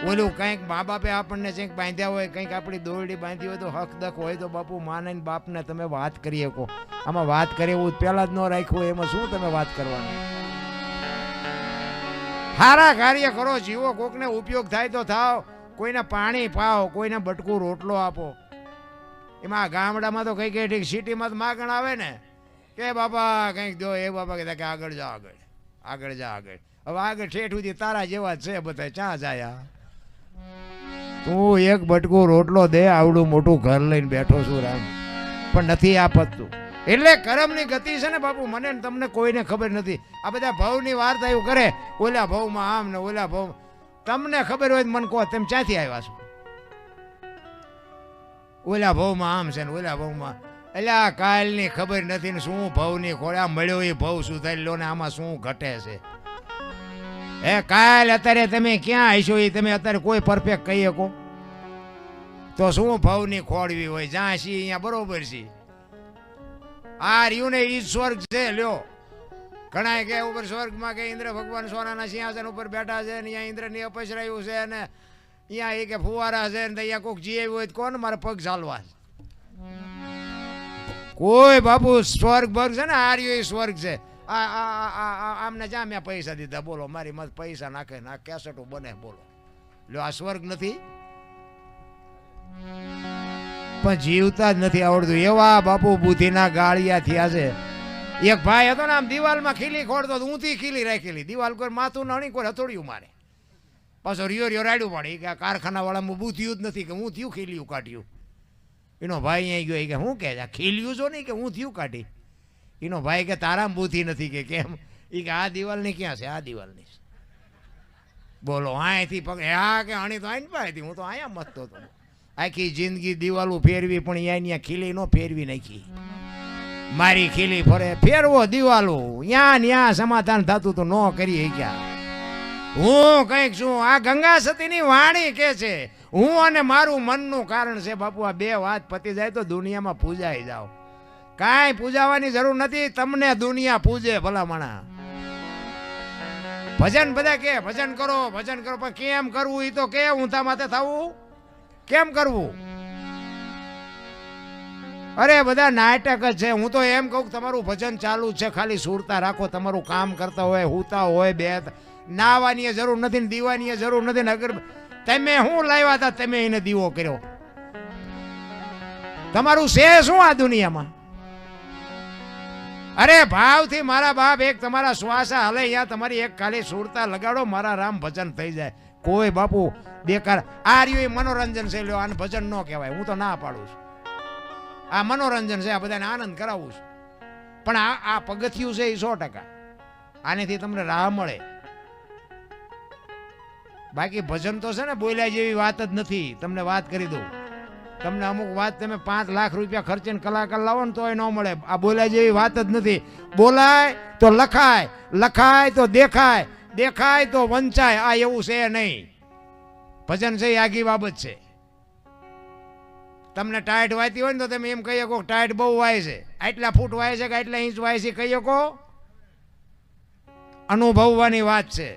[SPEAKER 2] ઓલું કંઈક મા બાપે આપણને કંઈક બાંધ્યા હોય, કંઈક આપણી દોરડી બાંધી હોય, તો હક દક હોય તો બાપુ માને બાપને તમે વાત કરી શકો. આમાં વાત કરે એવું પહેલા જ ન રાખ્યું હોય, એમાં શું તમે વાત કરવાની?
[SPEAKER 1] સારા કાર્ય કરો, જીવો, કોકને ઉપયોગ થાય તો થાવ, કોઈને પાણી પાવ, કોઈને બટકું રોટલો આપો. એમાં ગામડામાં તો કઈ કઈ ઠીક, સિટીમાં તો માગણ આવે ને કે બાપા કંઈક દો, એ બાપા કહેતા કે આગળ જા, આગળ આગળ જા, આગળ. હવે આગળ ઠેઠ સુધી તારા જેવા જ છે બધા, ચા જાય. તું એક બટકું રોટલો દે, આવડું મોટું ઘર લઈને બેઠો છું રામ, પણ નથી આપતું. એટલે કરમની ગતિ છે ને બાપુ, મને ને તમને કોઈને ખબર નથી. આ બધા ભાવની વાર્તા એવું કરે, ઓલા ભાવમાં આમ ને ઓલા ભાવ. તમને ખબર હોય મને કહો, તમે ક્યાંથી આવ્યા છો? ઓલા ભાવમાં આમ છે ને ઓલા ભાવમાં, એટલે આ કાલની ખબર નથી ને શું ભાવની ખોળા મળ્યો એ ભાવ શું થઈ લો ને, આમાં શું ઘટે છે? એ કાલ અત્યારે તમે ક્યાં હશો એ તમે અત્યારે કોઈ પરફેક્ટ કહી શકો તો શું ભાવની ખોળવી હોય? જ્યાં છીએ અહીંયા બરોબર છે. આ રહ્યું ને ઈ સ્વર્ગ છે. લ્યો, ઘણા કે ઉપર સ્વર્ગમાં કે ઇન્દ્ર ભગવાન સોનાના સિંહાસન ઉપર બેઠા છે ને અહીંયા ઇન્દ્રની અપસરાયું છે ને અહીંયા એ કે ફુવારા છે ને અહીંયા કોઈક જી આવ્યું હોય તો કોણ મારે પગ ચાલવા? કોઈ બાપુ સ્વર્ગ બર્ગ છે ને, આ રહ્યું એ સ્વર્ગ છે. આમને જ્યાં મેં પૈસા દીધા, બોલો મારી મત પૈસા નાખે ના કેસેટો બને, બોલો લ્યો આ સ્વર્ગ નથી? પણ જીવતા જ નથી આવડતું. એવા બાપુ બુદ્ધિના ગાળિયા થયા છે. એક ભાઈ હતો ને, આમ દિવાલમાં ખીલી ખોડતો, ઊંધી ખીલી રાખેલી, દિવાલ કોઈ માથું નણી કોઈ હથોડિયું મારે, પાછો રિયો રિયો રાડ્યું પાડે કે કારખાના વાળામાં બુદ્ધિયું જ નથી કે હું થયું ખીલીયું કાઢ્યું. એનો ભાઈ અહીં ગયો કે હું કે ખીલ્યું છો નહીં કે હું થયું કાઢી. એનો ભાઈ કે તારામાં બુદ્ધિ નથી કે કેમ? એ કે આ દિવાલની ક્યાં છે? આ દિવાલની. બોલો અહીંથી પકડે, હા કે આણી તો આઈને પાડતી, હું તો અહીંયા મતતો હતો. આખી જિંદગી દિવાલો ફેરવી પણ અહીંયા ખીલી નો ફેરવી નાખી. મારી ખીલી ફરે ફેરવો દિવાલો, ત્યાં ત્યાં સમાધાન થતું તો ન કરી ગયા. હું કઈક છું. આ ગંગા સતીની વાણી કે છે હું અને મારું મનનું કારણ છે. બાપુ આ બે વાત પતી જાય તો દુનિયામાં પૂજાઈ જાઓ. કાંઈ પૂજાવાની જરૂર નથી, તમને દુનિયા પૂજે ભલામણા. ભજન બધા કે ભજન કરો, ભજન કરો, પણ કેમ કરવું એ તો કે ઊંધા માથે થવું કેમ કરવું? અરે બધા નાટક જ છે. હું તો એમ કહું તમારું ભજન ચાલુ છે, ખાલી સુરતા રાખો. તમારું કામ કરતા હોય, હુતા હોય, બે નાવાની જરૂર નથી ને દીવાની જરૂર નથી ને. અગર તમે શું લાવ્યા હતા, તમે એને દીવો કર્યો. તમારું છે શું આ દુનિયામાં? અરે ભાવથી મારા બાપ, એક તમારા શ્વાસા હલે અહીંયા તમારી એક ખાલી સુરતા લગાડો, મારા રામ ભજન થઈ જાય. કોઈ બાપુ બેકાર. આ રહ્યું મનોરંજન છે. લ્યો, આને ભજન ન કહેવાય, હું તો ના પાડું છું. આ મનોરંજન છે, આ બધાને આનંદ કરાવું છું. પણ આ પગથિયું છે એ 100%. આનેથી તમને રાહ મળે. બાકી ભજન તો છે ને બોલ્યા જેવી વાત જ નથી. તમને વાત કરી દઉં, તમને અમુક વાત તમે 5 લાખ રૂપિયા ખર્ચીને કલાકાર લાવો ને તોય ન મળે. આ બોલ્યા જેવી વાત જ નથી. બોલાય તો લખાય, લખાય તો દેખાય, દેખાય તો વંચાય. આ એવું છે નહીં. ભજન છે એ આગી બાબત છે. તમને ટાઈટ વાયતી હોય ને તો તમે એમ કહી શકો ટાઈટ બહુ વાય છે, આટલા ફૂટ વાય છે કે આટલા ઇંચ વાય છે કહી શકો? અનુભવવાની વાત છે.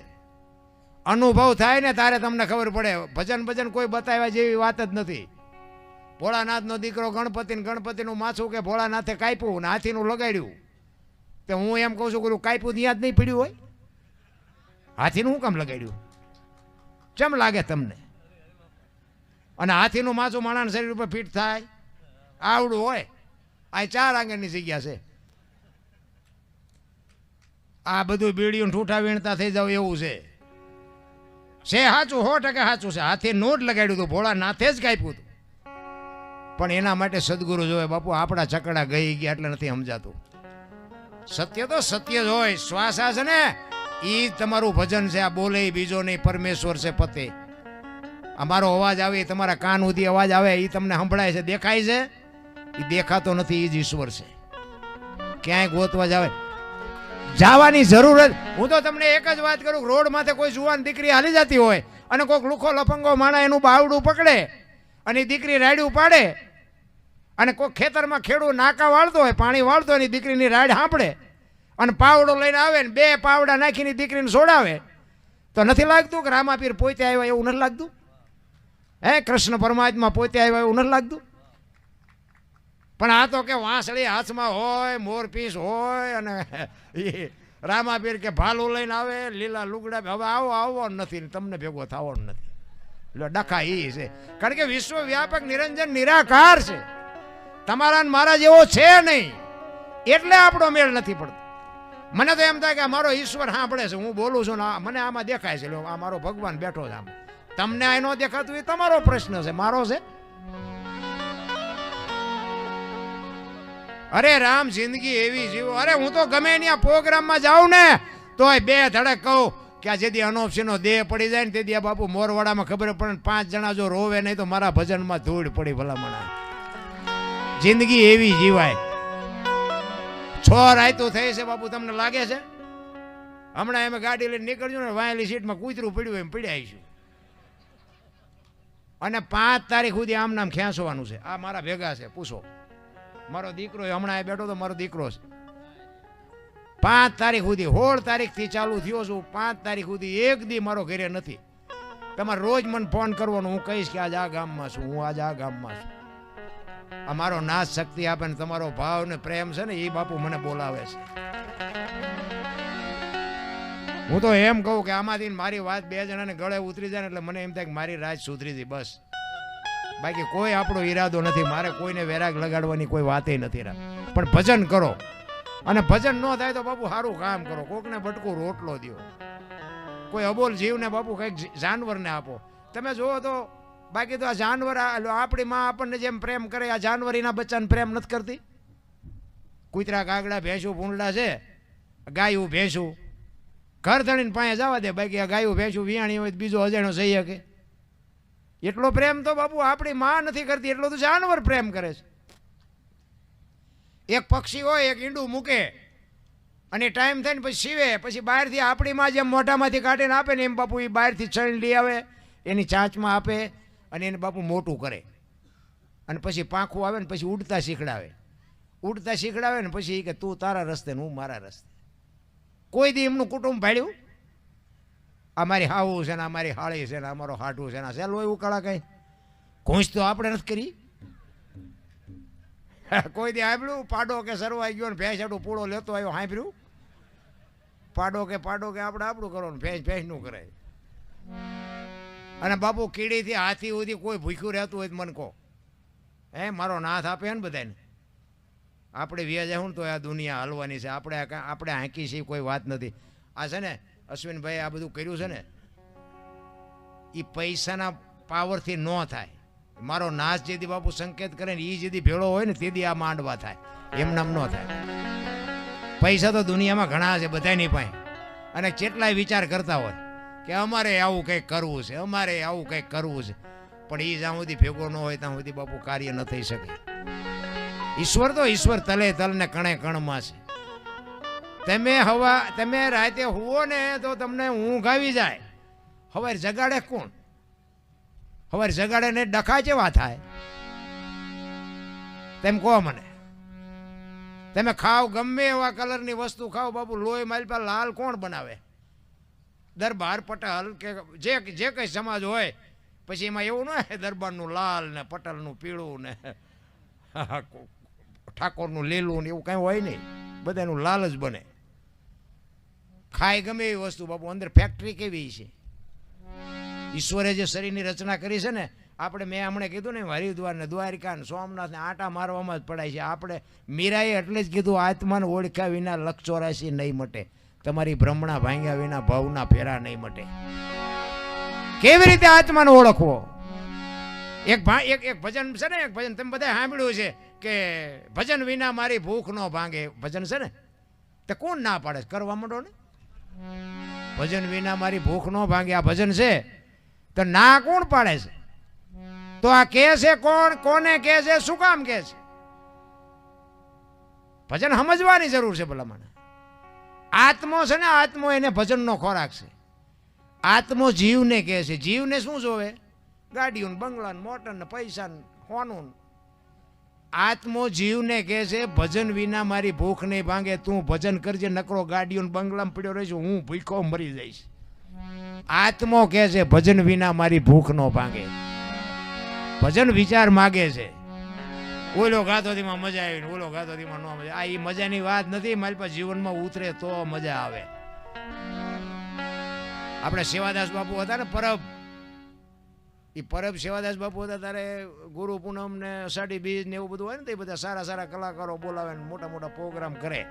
[SPEAKER 1] અનુભવ થાય ને તારે તમને ખબર પડે. ભજન ભજન કોઈ બતાવ્યા જેવી વાત જ નથી. ભોળાનાથનો દીકરો ગણપતિનું માથું કે ભોળાનાથે કાપ્યું ને હાથીનું લગાડ્યું. તો હું એમ કહું છું કે કાપ્યું ત્યાં જ નહીં પડ્યું હોય? હાથીનું શું કામ લગાડ્યું? કેમ લાગે તમને? અને હાથીનું માથું માણસ શરીર ઉપર ફિટ થાય આવડું હોય? આ 4 આંગળની જગ્યા છે. આ બધું બીડીયું ઠૂઠા વીણતા થઈ જાવ એવું છે. સાચું 100% સાચું છે. હાથીનું જ લગાડ્યું હતું, ભોળાનાથે જ કાપ્યું હતું. પણ એના માટે સદગુરુ જોવે બાપુ. આપણા ચકડા ગઈ ગયા એટલે નથી સમજાતું. સત્ય તો સત્ય જ હોય. શ્વાસા છે ને એ તમારું ભજન છે. આ બોલે બીજો નહીં, પરમેશ્વર છે પતે. અમારો અવાજ આવે, તમારા કાન સુધી અવાજ આવે, એ તમને સંભળાય છે, દેખાય છે? એ દેખાતો નથી, એ જ ઈશ્વર છે. ક્યાંય ગોતવા જાવે જવાની જરૂર જ. હું તો તમને એક જ વાત કરું, રોડ માથે કોઈ જુવાન દીકરી હાલી જતી હોય અને કોઈક લુખો લફંગો માણા એનું બાવડું પકડે અને દીકરી રાડ્યું પાડે, અને કોઈ ખેતરમાં ખેડૂત નાકા વાળતો હોય, પાણી વાળતો હોય, દીકરીની રાડ સાંભળે અને પાવડો લઈને આવે ને 2 પાવડા નાખીને દીકરીને છોડાવે, તો નથી લાગતું કે રામાપીર પોતે આવ્યા એવું નથી લાગતું? હે, કૃષ્ણ પરમાત્મા પોતે આવ્યા એવું નથી લાગતું? પણ આ તો કે વાંસળી હાથમાં હોય, મોરપીસ હોય અને રામાપીર કે ભાલું લઈને આવે, લીલા લુગડા, હવે આવો નથી, તમને ભેગો થવો નથી. એટલે ડખા ઈ છે, કારણ કે વિશ્વવ્યાપક નિરંજન નિરાકાર છે, તમારા ને મારા જેવો છે નહીં, એટલે આપણો મેળ નથી પડતો. મને તો એમ થાય કે મારો ઈશ્વર સાંભળે છે, હું બોલું છું ને મને આમાં દેખાય છે, આ મારો ભગવાન બેઠો છે આમ. તમને આ ન દેખાતું એ તમારો પ્રશ્ન છે, મારો છે. અરે રામ, જિંદગી એવી જીવો. અરે હું તો ગમે ત્યાં પ્રોગ્રામમાં જાઉં ને તોય બે ધડક કહું કે આ જેથી અનોપસીનો દેહ પડી જાય ને તેથી આ બાપુ મોરવાડામાં ખબર પડે 5 જણા જો રોવે નહીં તો મારા ભજનમાં ધૂળ પડી ભલામણા. જિંદગી એવી જીવાય. 6 રાયતું થઈ છે બાપુ, તમને લાગે છે? હમણાં એમ ગાડી લઈને નીકળજો ને વાયેલી સીટમાં કૂતરું પડ્યું એમ પડી આવીશું. અને 5 તારીખ સુધી આમ નામ ખેંચવાનું છે. આ મારા ભેગા છે, પૂછો. મારો દીકરો હમણાં બેઠો તો મારો દીકરો છે. 5 તારીખ સુધી, 16 તારીખથી ચાલુ થયો છું, 5 તારીખ સુધી એક દી મારો ઘરે નથી. તમારે રોજ મને ફોન કરવાનો, હું કહીશ કે આજ આ ગામમાં છું, હું આજ આ ગામમાં છું. અમારો નાશ શક્તિ આપે ને તમારો ભાવ ને પ્રેમ છે ને એ બાપુ મને બોલાવે છે. હું તો એમ કહું કે આમાંથી મારી વાત 2 જણાને ગળે ઉતરી જાય ને એટલે મને એમ થાય કે મારી રાજ સુધરી હતી બસ. બાકી કોઈ આપણો ઈરાદો નથી, મારે કોઈને વેરાગ લગાડવાની કોઈ વાતે નથી. પણ ભજન કરો, અને ભજન ન થાય તો બાપુ સારું કામ કરો. કોકને બટકું રોટલો દો, કોઈ અબોલ જીવને બાપુ કંઈક જાનવરને આપો. તમે જુઓ તો બાકી તો આ જાનવર, આપણી માં આપણને જેમ પ્રેમ કરે આ જાનવર એના બચ્ચાને પ્રેમ નથી કરતી. કૂતરા, કાગડા, ભેંસું, ભૂંડલા છે, ગાયું, ભેંસું ઘર ધણીને પાસે જવા દે. બાકી આ ગાયું ભેંસું વિયાણી હોય તો બીજો અજાણ્યો જઈ શકે. એટલો પ્રેમ તો બાપુ આપણી માં નથી કરતી, એટલો તો જાનવર પ્રેમ કરે છે. એક પક્ષી હોય, એક ઈંડું મૂકે અને ટાઈમ થાય ને પછી સીવે, પછી બહારથી આપણી માં જેમ મોઢામાંથી કાઢીને આપે ને એમ બાપુ એ બહારથી ચણ લઈ આવે, એની ચાંચમાં આપે અને એને બાપુ મોટું કરે. અને પછી પાંખું આવે ને પછી ઉડતા શીખડાવે ને પછી કે તું તારા રસ્તે ને હું મારા રસ્તે. કોઈ દી એમનું કુટુંબ ભાડ્યું? અમારી હાવું છે ને, અમારી હાળી છે ને, અમારો હાટું છે ને, સેલો એવું કળા કઈ ઘૂંચ તો આપણે નથી કરી. કોઈ દી સાંભળ્યું પાડો કે સરવાઈ ગયો ને ભેંસ આટું પૂળો લેતો આવ્યો? સાંભળ્યું? પાડો કે આપણે આપણું કરો ને ભેંસનું કરે. અને બાપુ કીડીથી હાથી સુધી કોઈ ભૂખ્યું રહેતું હોય તો મને કહો, હે મારો નાથ આપે ને બધાને. આપણે વ્યાજ હું તો આ દુનિયા હલવાની છે, આપણે હાંકી છીએ, કોઈ વાત નથી. આ છે ને અશ્વિનભાઈ આ બધું કર્યું છે ને એ પૈસાના પાવરથી ન થાય. મારો નાશ જેથી બાપુ સંકેત કરે ને એ જેથી ભેળો હોય ને તેથી આ માંડવા થાય, એમ નામ ન થાય. પૈસા તો દુનિયામાં ઘણા છે બધાની પાસે, અને કેટલાય વિચાર કરતા હોય કે અમારે આવું કંઈક કરવું છે, અમારે આવું કંઈક કરવું છે, પણ એ જ્યાં સુધી ભેગો ન હોય ત્યાં સુધી બાપુ કાર્ય ન થઈ શકે. ઈશ્વર તલે તલ ને કણે કણમાં છે. તમે રાતે હુવો ને તો તમને ઊંઘ આવી જાય, હવારે જગાડે કોણ? હવારે જગાડે ને ડખા જેવા થાય. તેમ કહો મને, તમે ખાવ ગમે એવા કલરની વસ્તુ ખાવ બાપુ, લોહી માલપા લાલ કોણ બનાવે? દરબાર, પટેલ કે જે કઈ સમાજ હોય, પછી એમાં એવું ન હોય દરબારનું લાલ ને પટેલનું પીળું ને ઠાકોરનું લીલું ને એવું કઈ હોય નહીં, બધાનું લાલ જ બને. ખાય ગમે એવી વસ્તુ બાપુ, અંદર ફેક્ટરી કેવી છે? ઈશ્વરે જે શરીરની રચના કરી છે ને, આપણે મેં હમણાં કીધું ને હરિદ્વાર ને દ્વારિકા ને સોમનાથ ને આટા મારવામાં જ પડાય છે. આપણે મીરાએ એટલે જ કીધું આત્માને ઓળખ્યા વિના લક્ષ 84 નહીં મટે, તમારી ભ્રમણા ભાંગ્યા વિના ભાવના ફેરા નહીં મટે. કેવી રીતે આત્માને ઓળખવો? એક ભજન છે ને, એક ભજન તમે બધા સાંભળ્યું છે કે ભજન વિના મારી ભૂખ ન ભાંગે. ભજન છે ને, તે કોણ ના પાડે? કરવા માંડો ને. ભજન વિના મારી ભૂખ ન ભાંગે, આ ભજન છે તો ના કોણ પાડે છે? તો આ કે છે કોણ? કોને કે છે? શું કામ કે છે? ભજન સમજવાની જરૂર છે ભલામણ. આત્મો છે ને, આત્મો એને ભજનનો ખોરાક છે. આત્મો જીવને કહે છે. જીવને શું જોવે? ગાડીઓ, બંગલા, મોટર ને પૈસા, હોનું. આત્મો જીવને કહે છે ભજન વિના મારી ભૂખ નહીં ભાંગે, તું ભજન કરજે, નકરો ગાડીઓ બંગલામાં પડ્યો રહીશ, હું ભૂખો મરી જઈશ. આત્મો કહે છે ભજન વિના મારી ભૂખ ન ભાંગે. ભજન વિચાર માગે છે. ઓલો ગાતો તેમાં મજા આવી ને ઓલો ગાતો તેમાં ન મજા. આ એ મજાની વાત નથી. મારી પાસે જીવનમાં ઉતરે તો મજા આવે. આપણે સેવાદાસ બાપુ હતા ને પરબ, એ પરબ સેવાદાસ બાપુ હતા ત્યારે ગુરુ પૂનમ ને અષાઢી બીજ ને એવું બધું હોય ને તો એ બધા સારા સારા કલાકારો બોલાવે ને મોટા મોટા પ્રોગ્રામ કરે.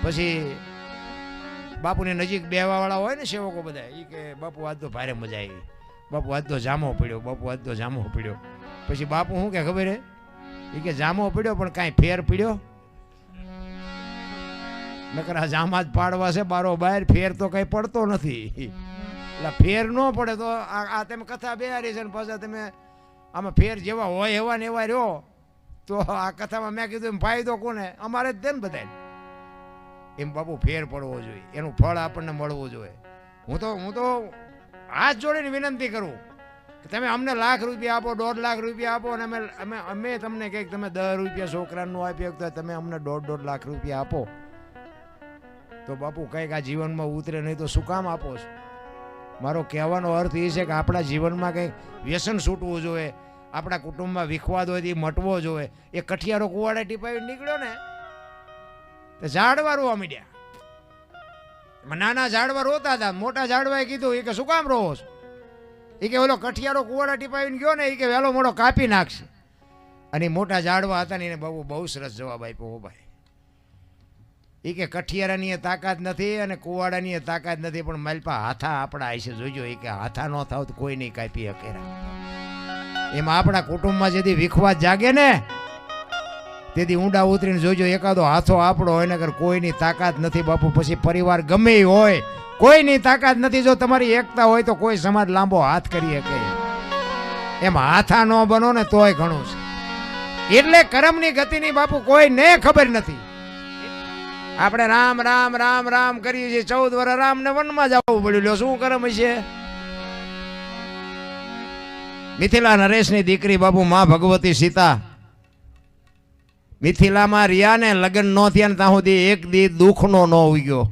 [SPEAKER 1] પછી બાપુની નજીક બેહવા વાળા હોય ને સેવકો બધા, એ કે બાપુ આજ તો ભારે મજા આવી, બાપુ આજ તો જામો પડ્યો, બાપુ આજ તો જામો પડ્યો. પછી બાપુ શું કે ખબર હે, એ કે જામો પડ્યો પણ કાંઈ ફેર પડ્યો નકર આ જામા જ પાડવા છે બારો બહાર, ફેર તો કઈ પડતો નથી. એટલે ફેર ન પડે તો આ તમે કથા બેહારી છે ને પાછા તમે આમાં ફેર જેવા હોય એવા ને એવા રહ્યો તો આ કથામાં મેં કીધું એમ ફાયદો કોને, અમારે જ દે ને બધાને. એમ બાપુ ફેર પડવો જોઈએ, એનું ફળ આપણને મળવું જોઈએ. હું તો હાથ જોડીને વિનંતી કરું કે તમે અમને લાખ રૂપિયા આપો, 1.5 લાખ રૂપિયા આપો અને અમે તમને કંઈક તમે 10 રૂપિયા છોકરાનું આપ્યો તો તમે અમને 1.5 લાખ રૂપિયા આપો તો બાપુ કંઈક આ જીવનમાં ઉતરે, નહીં તો શું કામ આપો છો? મારો કહેવાનો અર્થ એ છે કે આપણા જીવનમાં કંઈક વ્યસન છૂટવું જોઈએ, આપણા કુટુંબમાં વિખવાદ હોય એ મટવો જોઈએ. એ કઠિયારો કુવાડે ટીપાવી નીકળ્યો ને તો ઝાડવા રોવા માંડ્યા. નાના ઝાડવા રોતા હતા, મોટા ઝાડવાએ કીધું એ કે શું કામ રોવો છો? એ કે ઓલો કઠિયારો કુવાડા ટીપાવીને ગયો ને એ કે વહેલો મોડો કાપી નાખશે. અને મોટા ઝાડવા હતા ને એને બહુ સરસ જવાબ આપ્યો. ભાઈ એ કે કઠિયારાની તાકાત નથી અને કુવાડાની તાકાત નથી, પણ માલપા હાથા આપણા આશે જોઈજો. એ કે હાથા ન થાવ તો કોઈ નહીં કાપી શકે. એમાં આપણા કુટુંબમાં જેથી વિખવાદ જાગે ને તેથી ઊંડા ઉતરીને જોઈજો, એકાદો હાથો આપણો હોય ને કોઈની તાકાત નથી બાપુ. પછી પરિવાર ગમે હોય કોઈની તાકાત નથી. જો તમારી એકતા હોય તો કોઈ સમાજ લાંબો હાથ કરી શકે. એમ હાથા ન બનો ને તોય ઘણું છે. એટલે કર્મની ગતિની બાપુ કોઈને ખબર નથી. આપણે રામ રામ રામ રામ કરીએ છીએ, 14 વર્ષ રામ ને વનમાં જવું પડ્યું. લ્યો શું કરમ છે? મિથિલા નરેશની દીકરી બાપુ માં ભગવતી સીતા મિથિલામાં રહ્યા ને લગ્ન ન થયા ને ત્યાં સુધી એક દી દુઃખનો ન ઉગ્યો.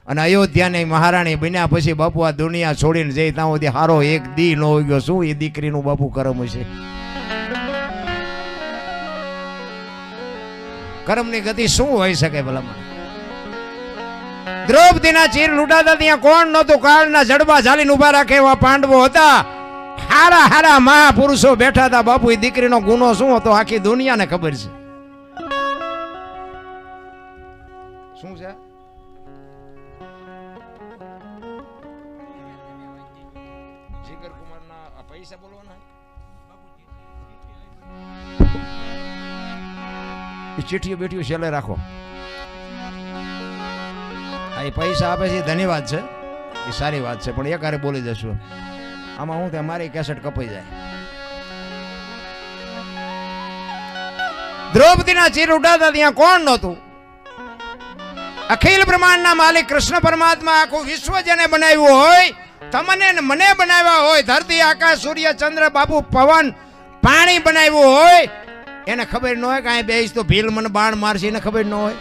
[SPEAKER 1] અને અયોધ્યાની મહારાણી બન્યા પછી બાપુ આ દુનિયા છોડીને જઈ ત્યાં સુધી હારો એક દી ન ઉગ્યો. શું એ દીકરીનું બાપુ કરમ છે? કર્મની ગતિ શું હોઈ શકે ભલામાં? દ્રૌપદીના ચીર લૂંટાતા ત્યાં કોણ નહોતું? કાળના જડબા ઝાલીને ઉભા રાખે એવા પાંડવો હતા. હારા હારા મહાપુરુષો બેઠા હતા. બાપુ એ દીકરીનો ગુનો શું હતો આખી દુનિયાને ખબર છે. શું છે? જીગર કુમારના પૈસા બોલવાના એ ચીઠીઓ બેઠીઓ છેલ્લે રાખો. એ પૈસા આપે છે ધન્યવાદ છે, એ સારી વાત છે, પણ એકારે બોલી જશું. આમાં હું ત્યાં મારી કેસેટ કપાઈ જાય. દ્રૌપદીના ચીર ઉડાતા ત્યાં કોણ નહોતું? અખિલ બ્રહ્માંડના માલિક કૃષ્ણ પરમાત્મા આખું વિશ્વ જેને બનાવ્યું હોય, તમને ને મને બનાવ્યા હોય, ધરતી આકાશ સૂર્ય ચંદ્ર બાપુ પવન પાણી બનાવ્યું હોય, એને ખબર ન હોય કે અહીં બેસ તો ભીલ મને બાણ મારશે, એને ખબર ન હોય.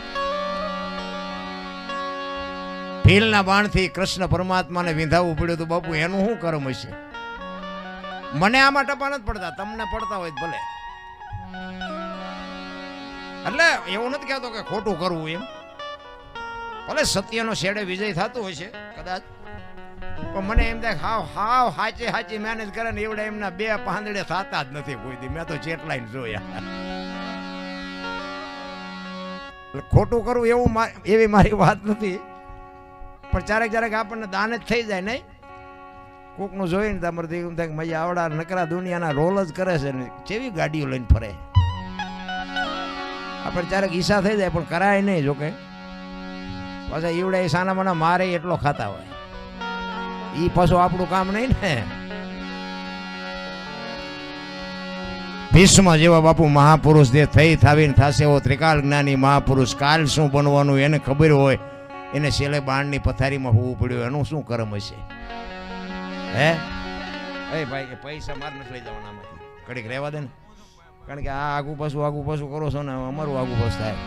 [SPEAKER 1] ભીલના બાણથી કૃષ્ણ પરમાત્માને વિંધાવવું પડ્યું તો બાપુ એનું શું કર્મ હશે? મને આમાં ટપા નથી પડતા, તમને પડતા હોય ભલે. એટલે એવું નથી કહેતો કે ખોટું કરવું એમ, ભલે સત્યનો છેડે વિજય થતો હોય છે કદાચ, પણ મને એમ થાય હાવ હાવ હાચી હાચી મહેનત કરે ને એવડે એમના 2 પાંદડે થતા જ નથી કોઈ દી. મેં તો ચેટલાઈને જોયા. ખોટું કરવું એવું એવી મારી વાત નથી, પણ ક્યારેક આપણને દાન જ થઈ જાય નહીં. કોકનું જોઈને તમારે એમ થાય કે મજા આવડા નકરા દુનિયાના રોલ જ કરે છે ને કેવી ગાડીઓ લઈને ફરે. આપણે ક્યારેક ઈચ્છા થઈ જાય પણ કરાય નહીં. જોકે પાછા એવડા એ સાના મને મારે એટલો ખાતા હોય, એ પાછું આપણું કામ નહીં ને. ભીષ્મ જેવા બાપુ મહાપુરુષ જે થઈ થાવીને થશે એવો ત્રિકાળ જ્ઞાની મહાપુરુષ, કાલ શું બનવાનું એને ખબર હોય, એને છેલ્લે બાણની પથારીમાં હોવું પડ્યું. એનું શું કર્મ હશે? હે એ ભાઈ એ પૈસા માર નથી લઈ જવાના આમાંથી, ઘડીક રહેવા દે ને. કારણ કે આ આગું પાછું કરો છો ને અમારું આગું પાછું થાય.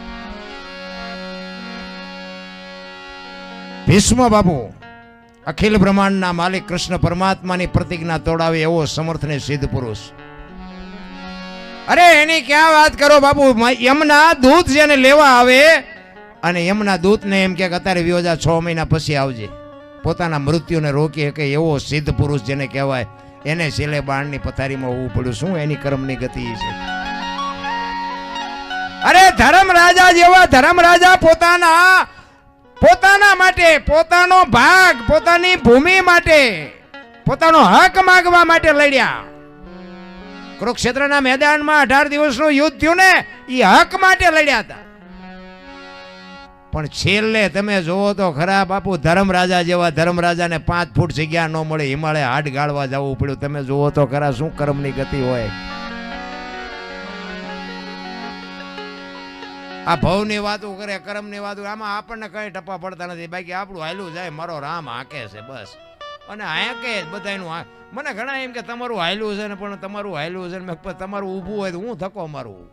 [SPEAKER 1] ભીષ્મ બાપુ અખિલ બ્રહ્માંડના માલિક કૃષ્ણ પરમાત્માની પ્રતિજ્ઞા તોડાવે એવો સમર્થ ને સિદ્ધ પુરુષ. અરે એની ક્યાં વાત કરો બાપુ, યમના દૂત જેને લેવા આવે અને યમના દૂતને એમ કે અત્યારે વિયોજા 6 મહિના પછી આવજે, પોતાના મૃત્યુને રોકી શકે એવો સિદ્ધ પુરુષ જેને કહેવાય, એને છેલ્લે બાણની પથારીમાં હોવું પડ્યું. શું એની કર્મની ગતિ છે? અરે ધર્મરાજા જેવા ધર્મરાજા પોતાના માટે, પોતાનો ભાગ, પોતાની ભૂમિ માટે, પોતાનો હક માંગવા માટે લડ્યા. કુરુક્ષેત્રના મેદાનમાં 18 દિવસનું યુદ્ધ થયું ને, એ હક માટે લડ્યા હતા. પણ છેલ્લે તમે જોવો તો ખરા બાપુ, ધર્મરાજા જેવા ધર્મરાજાને 5 ફૂટ જગ્યા ન મળે, હિમાલય હાડ ગાળવા જવું પડ્યું. તમે જોવો તો ખરા શું કર્મની ગતિ હોય. આ ભવની વાતો કરે, કર્મની વાતો, આમાં આપણને કઈ ટપા પડતા નથી. બાકી આપણું હાલ્યું જાય, મારો રામ હાકે છે બસ. અને હાકે બધાનું. મને ઘણા એમ કે તમારું હાલ્યું છે ને, પણ તમારું હાલ્યું છે ને, તમારું ઊભું હોય તો હું ધક્કો મારું.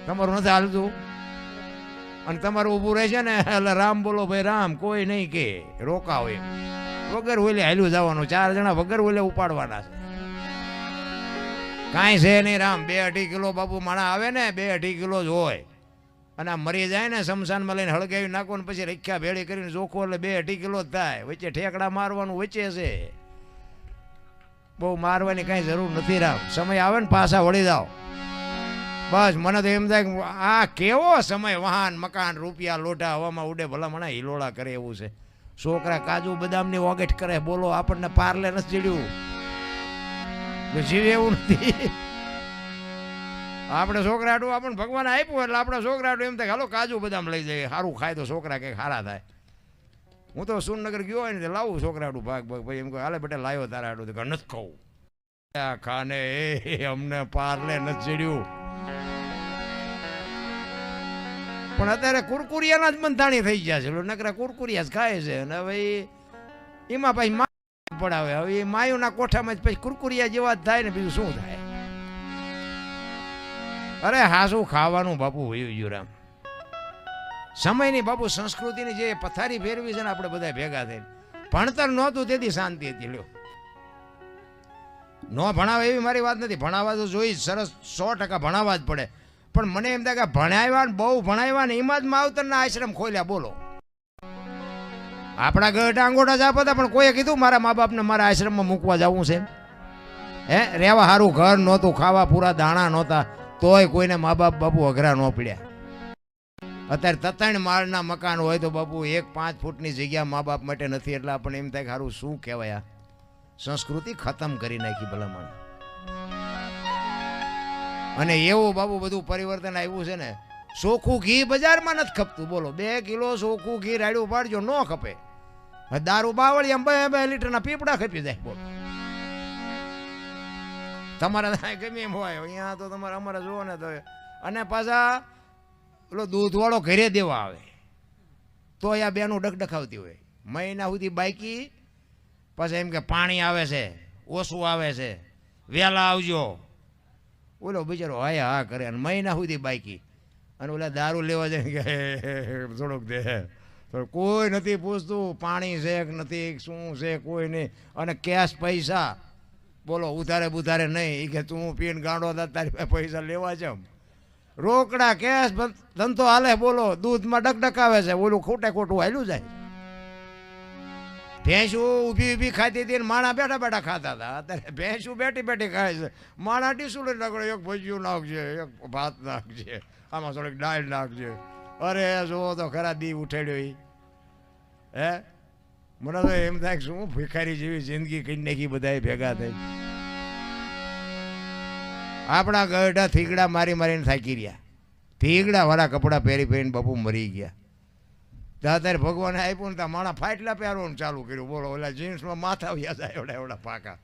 [SPEAKER 1] તમારું નથી હાલતું અને તમારું ઊભું રહે છે ને, એટલે રામ બોલો ભાઈ રામ, કોઈ નહીં કે રોકાવ એમ. વગર ઓલે હાલ્યું જવાનું, 4 જણા વગર ઓલે ઉપાડવાના છે. કાંઈ છે નહીં રામ. 2-2.5 કિલો બાપુ માણા આવે ને, 2-2.5 કિલો જ હોય. અને આ મરી જાય ને, શમશાનમાં લઈને હળગાવી નાખો ને પછી રખ્યા ભેળી કરીને જોખો એટલે 2-2.5 કિલો જ થાય. વચ્ચે ઠેકડા મારવાનું વચ્ચે છે, બહુ મારવાની કાંઈ જરૂર નથી રામ. સમય આવે ને પાછા વળી જાઓ બસ. મને તો એમ થાય કે આ કેવો સમય, વાહન મકાન રૂપિયા લોઢા હવામાં ઉડે, ભલા મને હિલોળા કરે એવું છે. છોકરા કાજુ બદામની ઓગેટ કરે, બોલો આપણને પાર્લે નથી ચડ્યું, જીવે એવું નથી. આપણે છોકરા આટું આપણને ભગવાન આપ્યું એટલે આપણે છોકરા આટું એમ થાય હાલો કાજુ બદામ લઈ જઈએ, સારું ખાય તો છોકરા કંઈક સારા થાય. હું તો સુરનગર ગયો હોય ને લાવું છોકરા આટું ભાગ ભાઈ, એમ કહે હાલે બેટા લાવ્યો તારા આટું, તો નથી ખાવું. ખાને અમને પાર્લે નથી ચડ્યું. પણ અત્યારે કુરકુરિયાના જ બંધાણી થઈ ગયા છે, નકરા કુરકુરિયા જ ખાય છે. અને હવે એમાં પછી પડાવે, હવે એ માયુના કોઠામાં જ પછી કુરકુરિયા જેવા જ થાય ને, બીજું શું થાય? અરે હાસું ખાવાનું બાપુ વયું ગયું રામ. સમયની બાપુ સંસ્કૃતિની જે પથારી ફેરવી છે ને, આપણે બધા ભેગા થઈને. ભણતર નહોતું તેથી શાંતિ હતી. લ્યો, ન ભણાવે એવી મારી વાત નથી, ભણાવવા તો જોઈ સરસ, 100% ભણાવવા જ પડે. પણ મને એમ થાય કે ભણાવ્યા ને, બહુ ભણાવ્યા ને, એમાં જ માવતરના આશ્રમ ખોલ્યા. બોલો, આપણા ગઢ આંગોઠા જ આપતા, પણ કોઈએ કીધું મારા મા બાપને મારા આશ્રમમાં મૂકવા જવું છે? હે, રહેવા સારું ઘર નહોતું, ખાવા પૂરા દાણા નહોતા, તોય કોઈને મા બાપ બાપુ અઘરા ન પડ્યા. અત્યારે 3 માળના મકાન હોય તો બાપુ 1-5 ફૂટની જગ્યા મા બાપ માટે નથી. એટલે આપણને એમ થાય કે સારું શું કહેવાય, આ સંસ્કૃતિ ખતમ કરી નાખી ભલામણ. અને એવું બાપુ બધું પરિવર્તન આવ્યું છે ને. ચોખ્ખું ઘી બજારમાં નથી ખપતું. બોલો, 2 કિલો ચોખ્ખું ઘી રાડ્યું પાડજો, ન ખપે. દારૂ બાવળી આમ 2 લીટરના પીપડા ખપી જાય. બોલો, તમારા ગમે એમ હોય, અહીંયા તો તમારે અમારે જુઓ ને તો. અને પાછા પેલો દૂધવાળો ઘરે દેવા આવે તો આ બેનું ડગડખાવતી હોય મહિના સુધી બાકી. પછી એમ કે પાણી આવે છે, ઓછું આવે છે, વહેલા આવજો. ઓલો બિચારો હા હા કરે, અને મહિના સુધી બાકી. અને ઓલા દારૂ લેવા જાય કે થોડોક દે, કોઈ નથી પૂછતું પાણી છે કે નથી, શું છે, કોઈ નહીં. અને કેશ પૈસા બોલો, ઉધારે બુધારે નહીં. એ કે તું પીને ગાંડો હતા, તારી પાસે પૈસા લેવા છે. રોકડા કેશ ધંધો હાલે. બોલો, દૂધમાં ડકડકાવે છે, ઓલું ખોટે ખોટું હાલ્યું જાય. ભેંસું ઊભી ઊભી ખાતી હતી ને માણા બેઠા બેઠા ખાતા હતા. અત્યારે ભેંસું બેઠી બેઠી ખાય છે, માણા ડીસું લઈ નાખો, એક ભજીયું નાખજે, એક ભાત નાખજે, આમાં થોડીક દાળ નાખજે. અરે જુઓ તો ખરા દી ઉઠાડ્યો. હે, મને તો એમ થાય કે શું ભિખારી જેવી જિંદગી કરી નાખી બધા ભેગા થઈ. આપણા ગઢા થીગડા મારી મારીને થાકી રહ્યા. થીગડા વાળા કપડાં પહેરી પહેરીને બાપુ મરી ગયા. અત્યારે ભગવાને આપ્યું ને ત્યાં માણા ફાટલા પહેરવાનું ચાલુ કર્યું. બોલો, ઓલા જીન્સમાં માથા વ્યા જાય એવડા એવડા પાકા.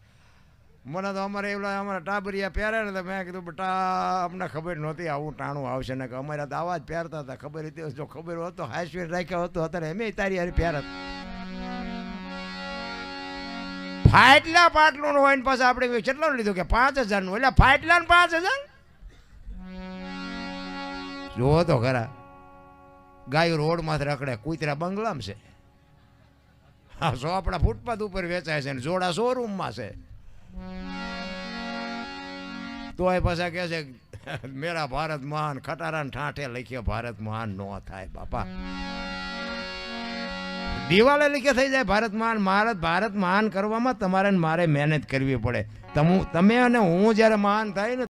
[SPEAKER 1] મને તો અમારે એવડા અમારા ટાબરિયા પહેરે ને, તો મેં કીધું બેટા અમને ખબર નહોતી આવું ટાણું આવશે ને, કે અમારે તો આવા જ પહેરતા હતા. ખબર હતી, જો ખબર હોત તો હાઈસ્પીડ રાખ્યા હોત તો અત્યારે એમ તારી હારી પહેરત. ફાટલા પાટલું હોય ને પાછા આપણે કેટલાનું લીધું કે 5000 એટલે ફાટલા ને 5000. જોવો તો ખરા, ગાયું રોડ માંથી રખડે, કૂતરા બંગલામાં છે. હા, આપણા ફૂટપાથ ઉપર વેચાય છે ને જોડા શોરૂમમાં છે. તો એ પાછા કહે છે મેરા ભારત મહાન, ખટારાને ઠાઠે લખ્યો ભારત મહાન નો થાય બાપા. દિવાલે લખે થઈ જાય ભારત મહાન. ભારત મહાન કરવામાં તમારે ને મારે મહેનત કરવી પડે. તમે અને હું જ્યારે મહાન થાય ને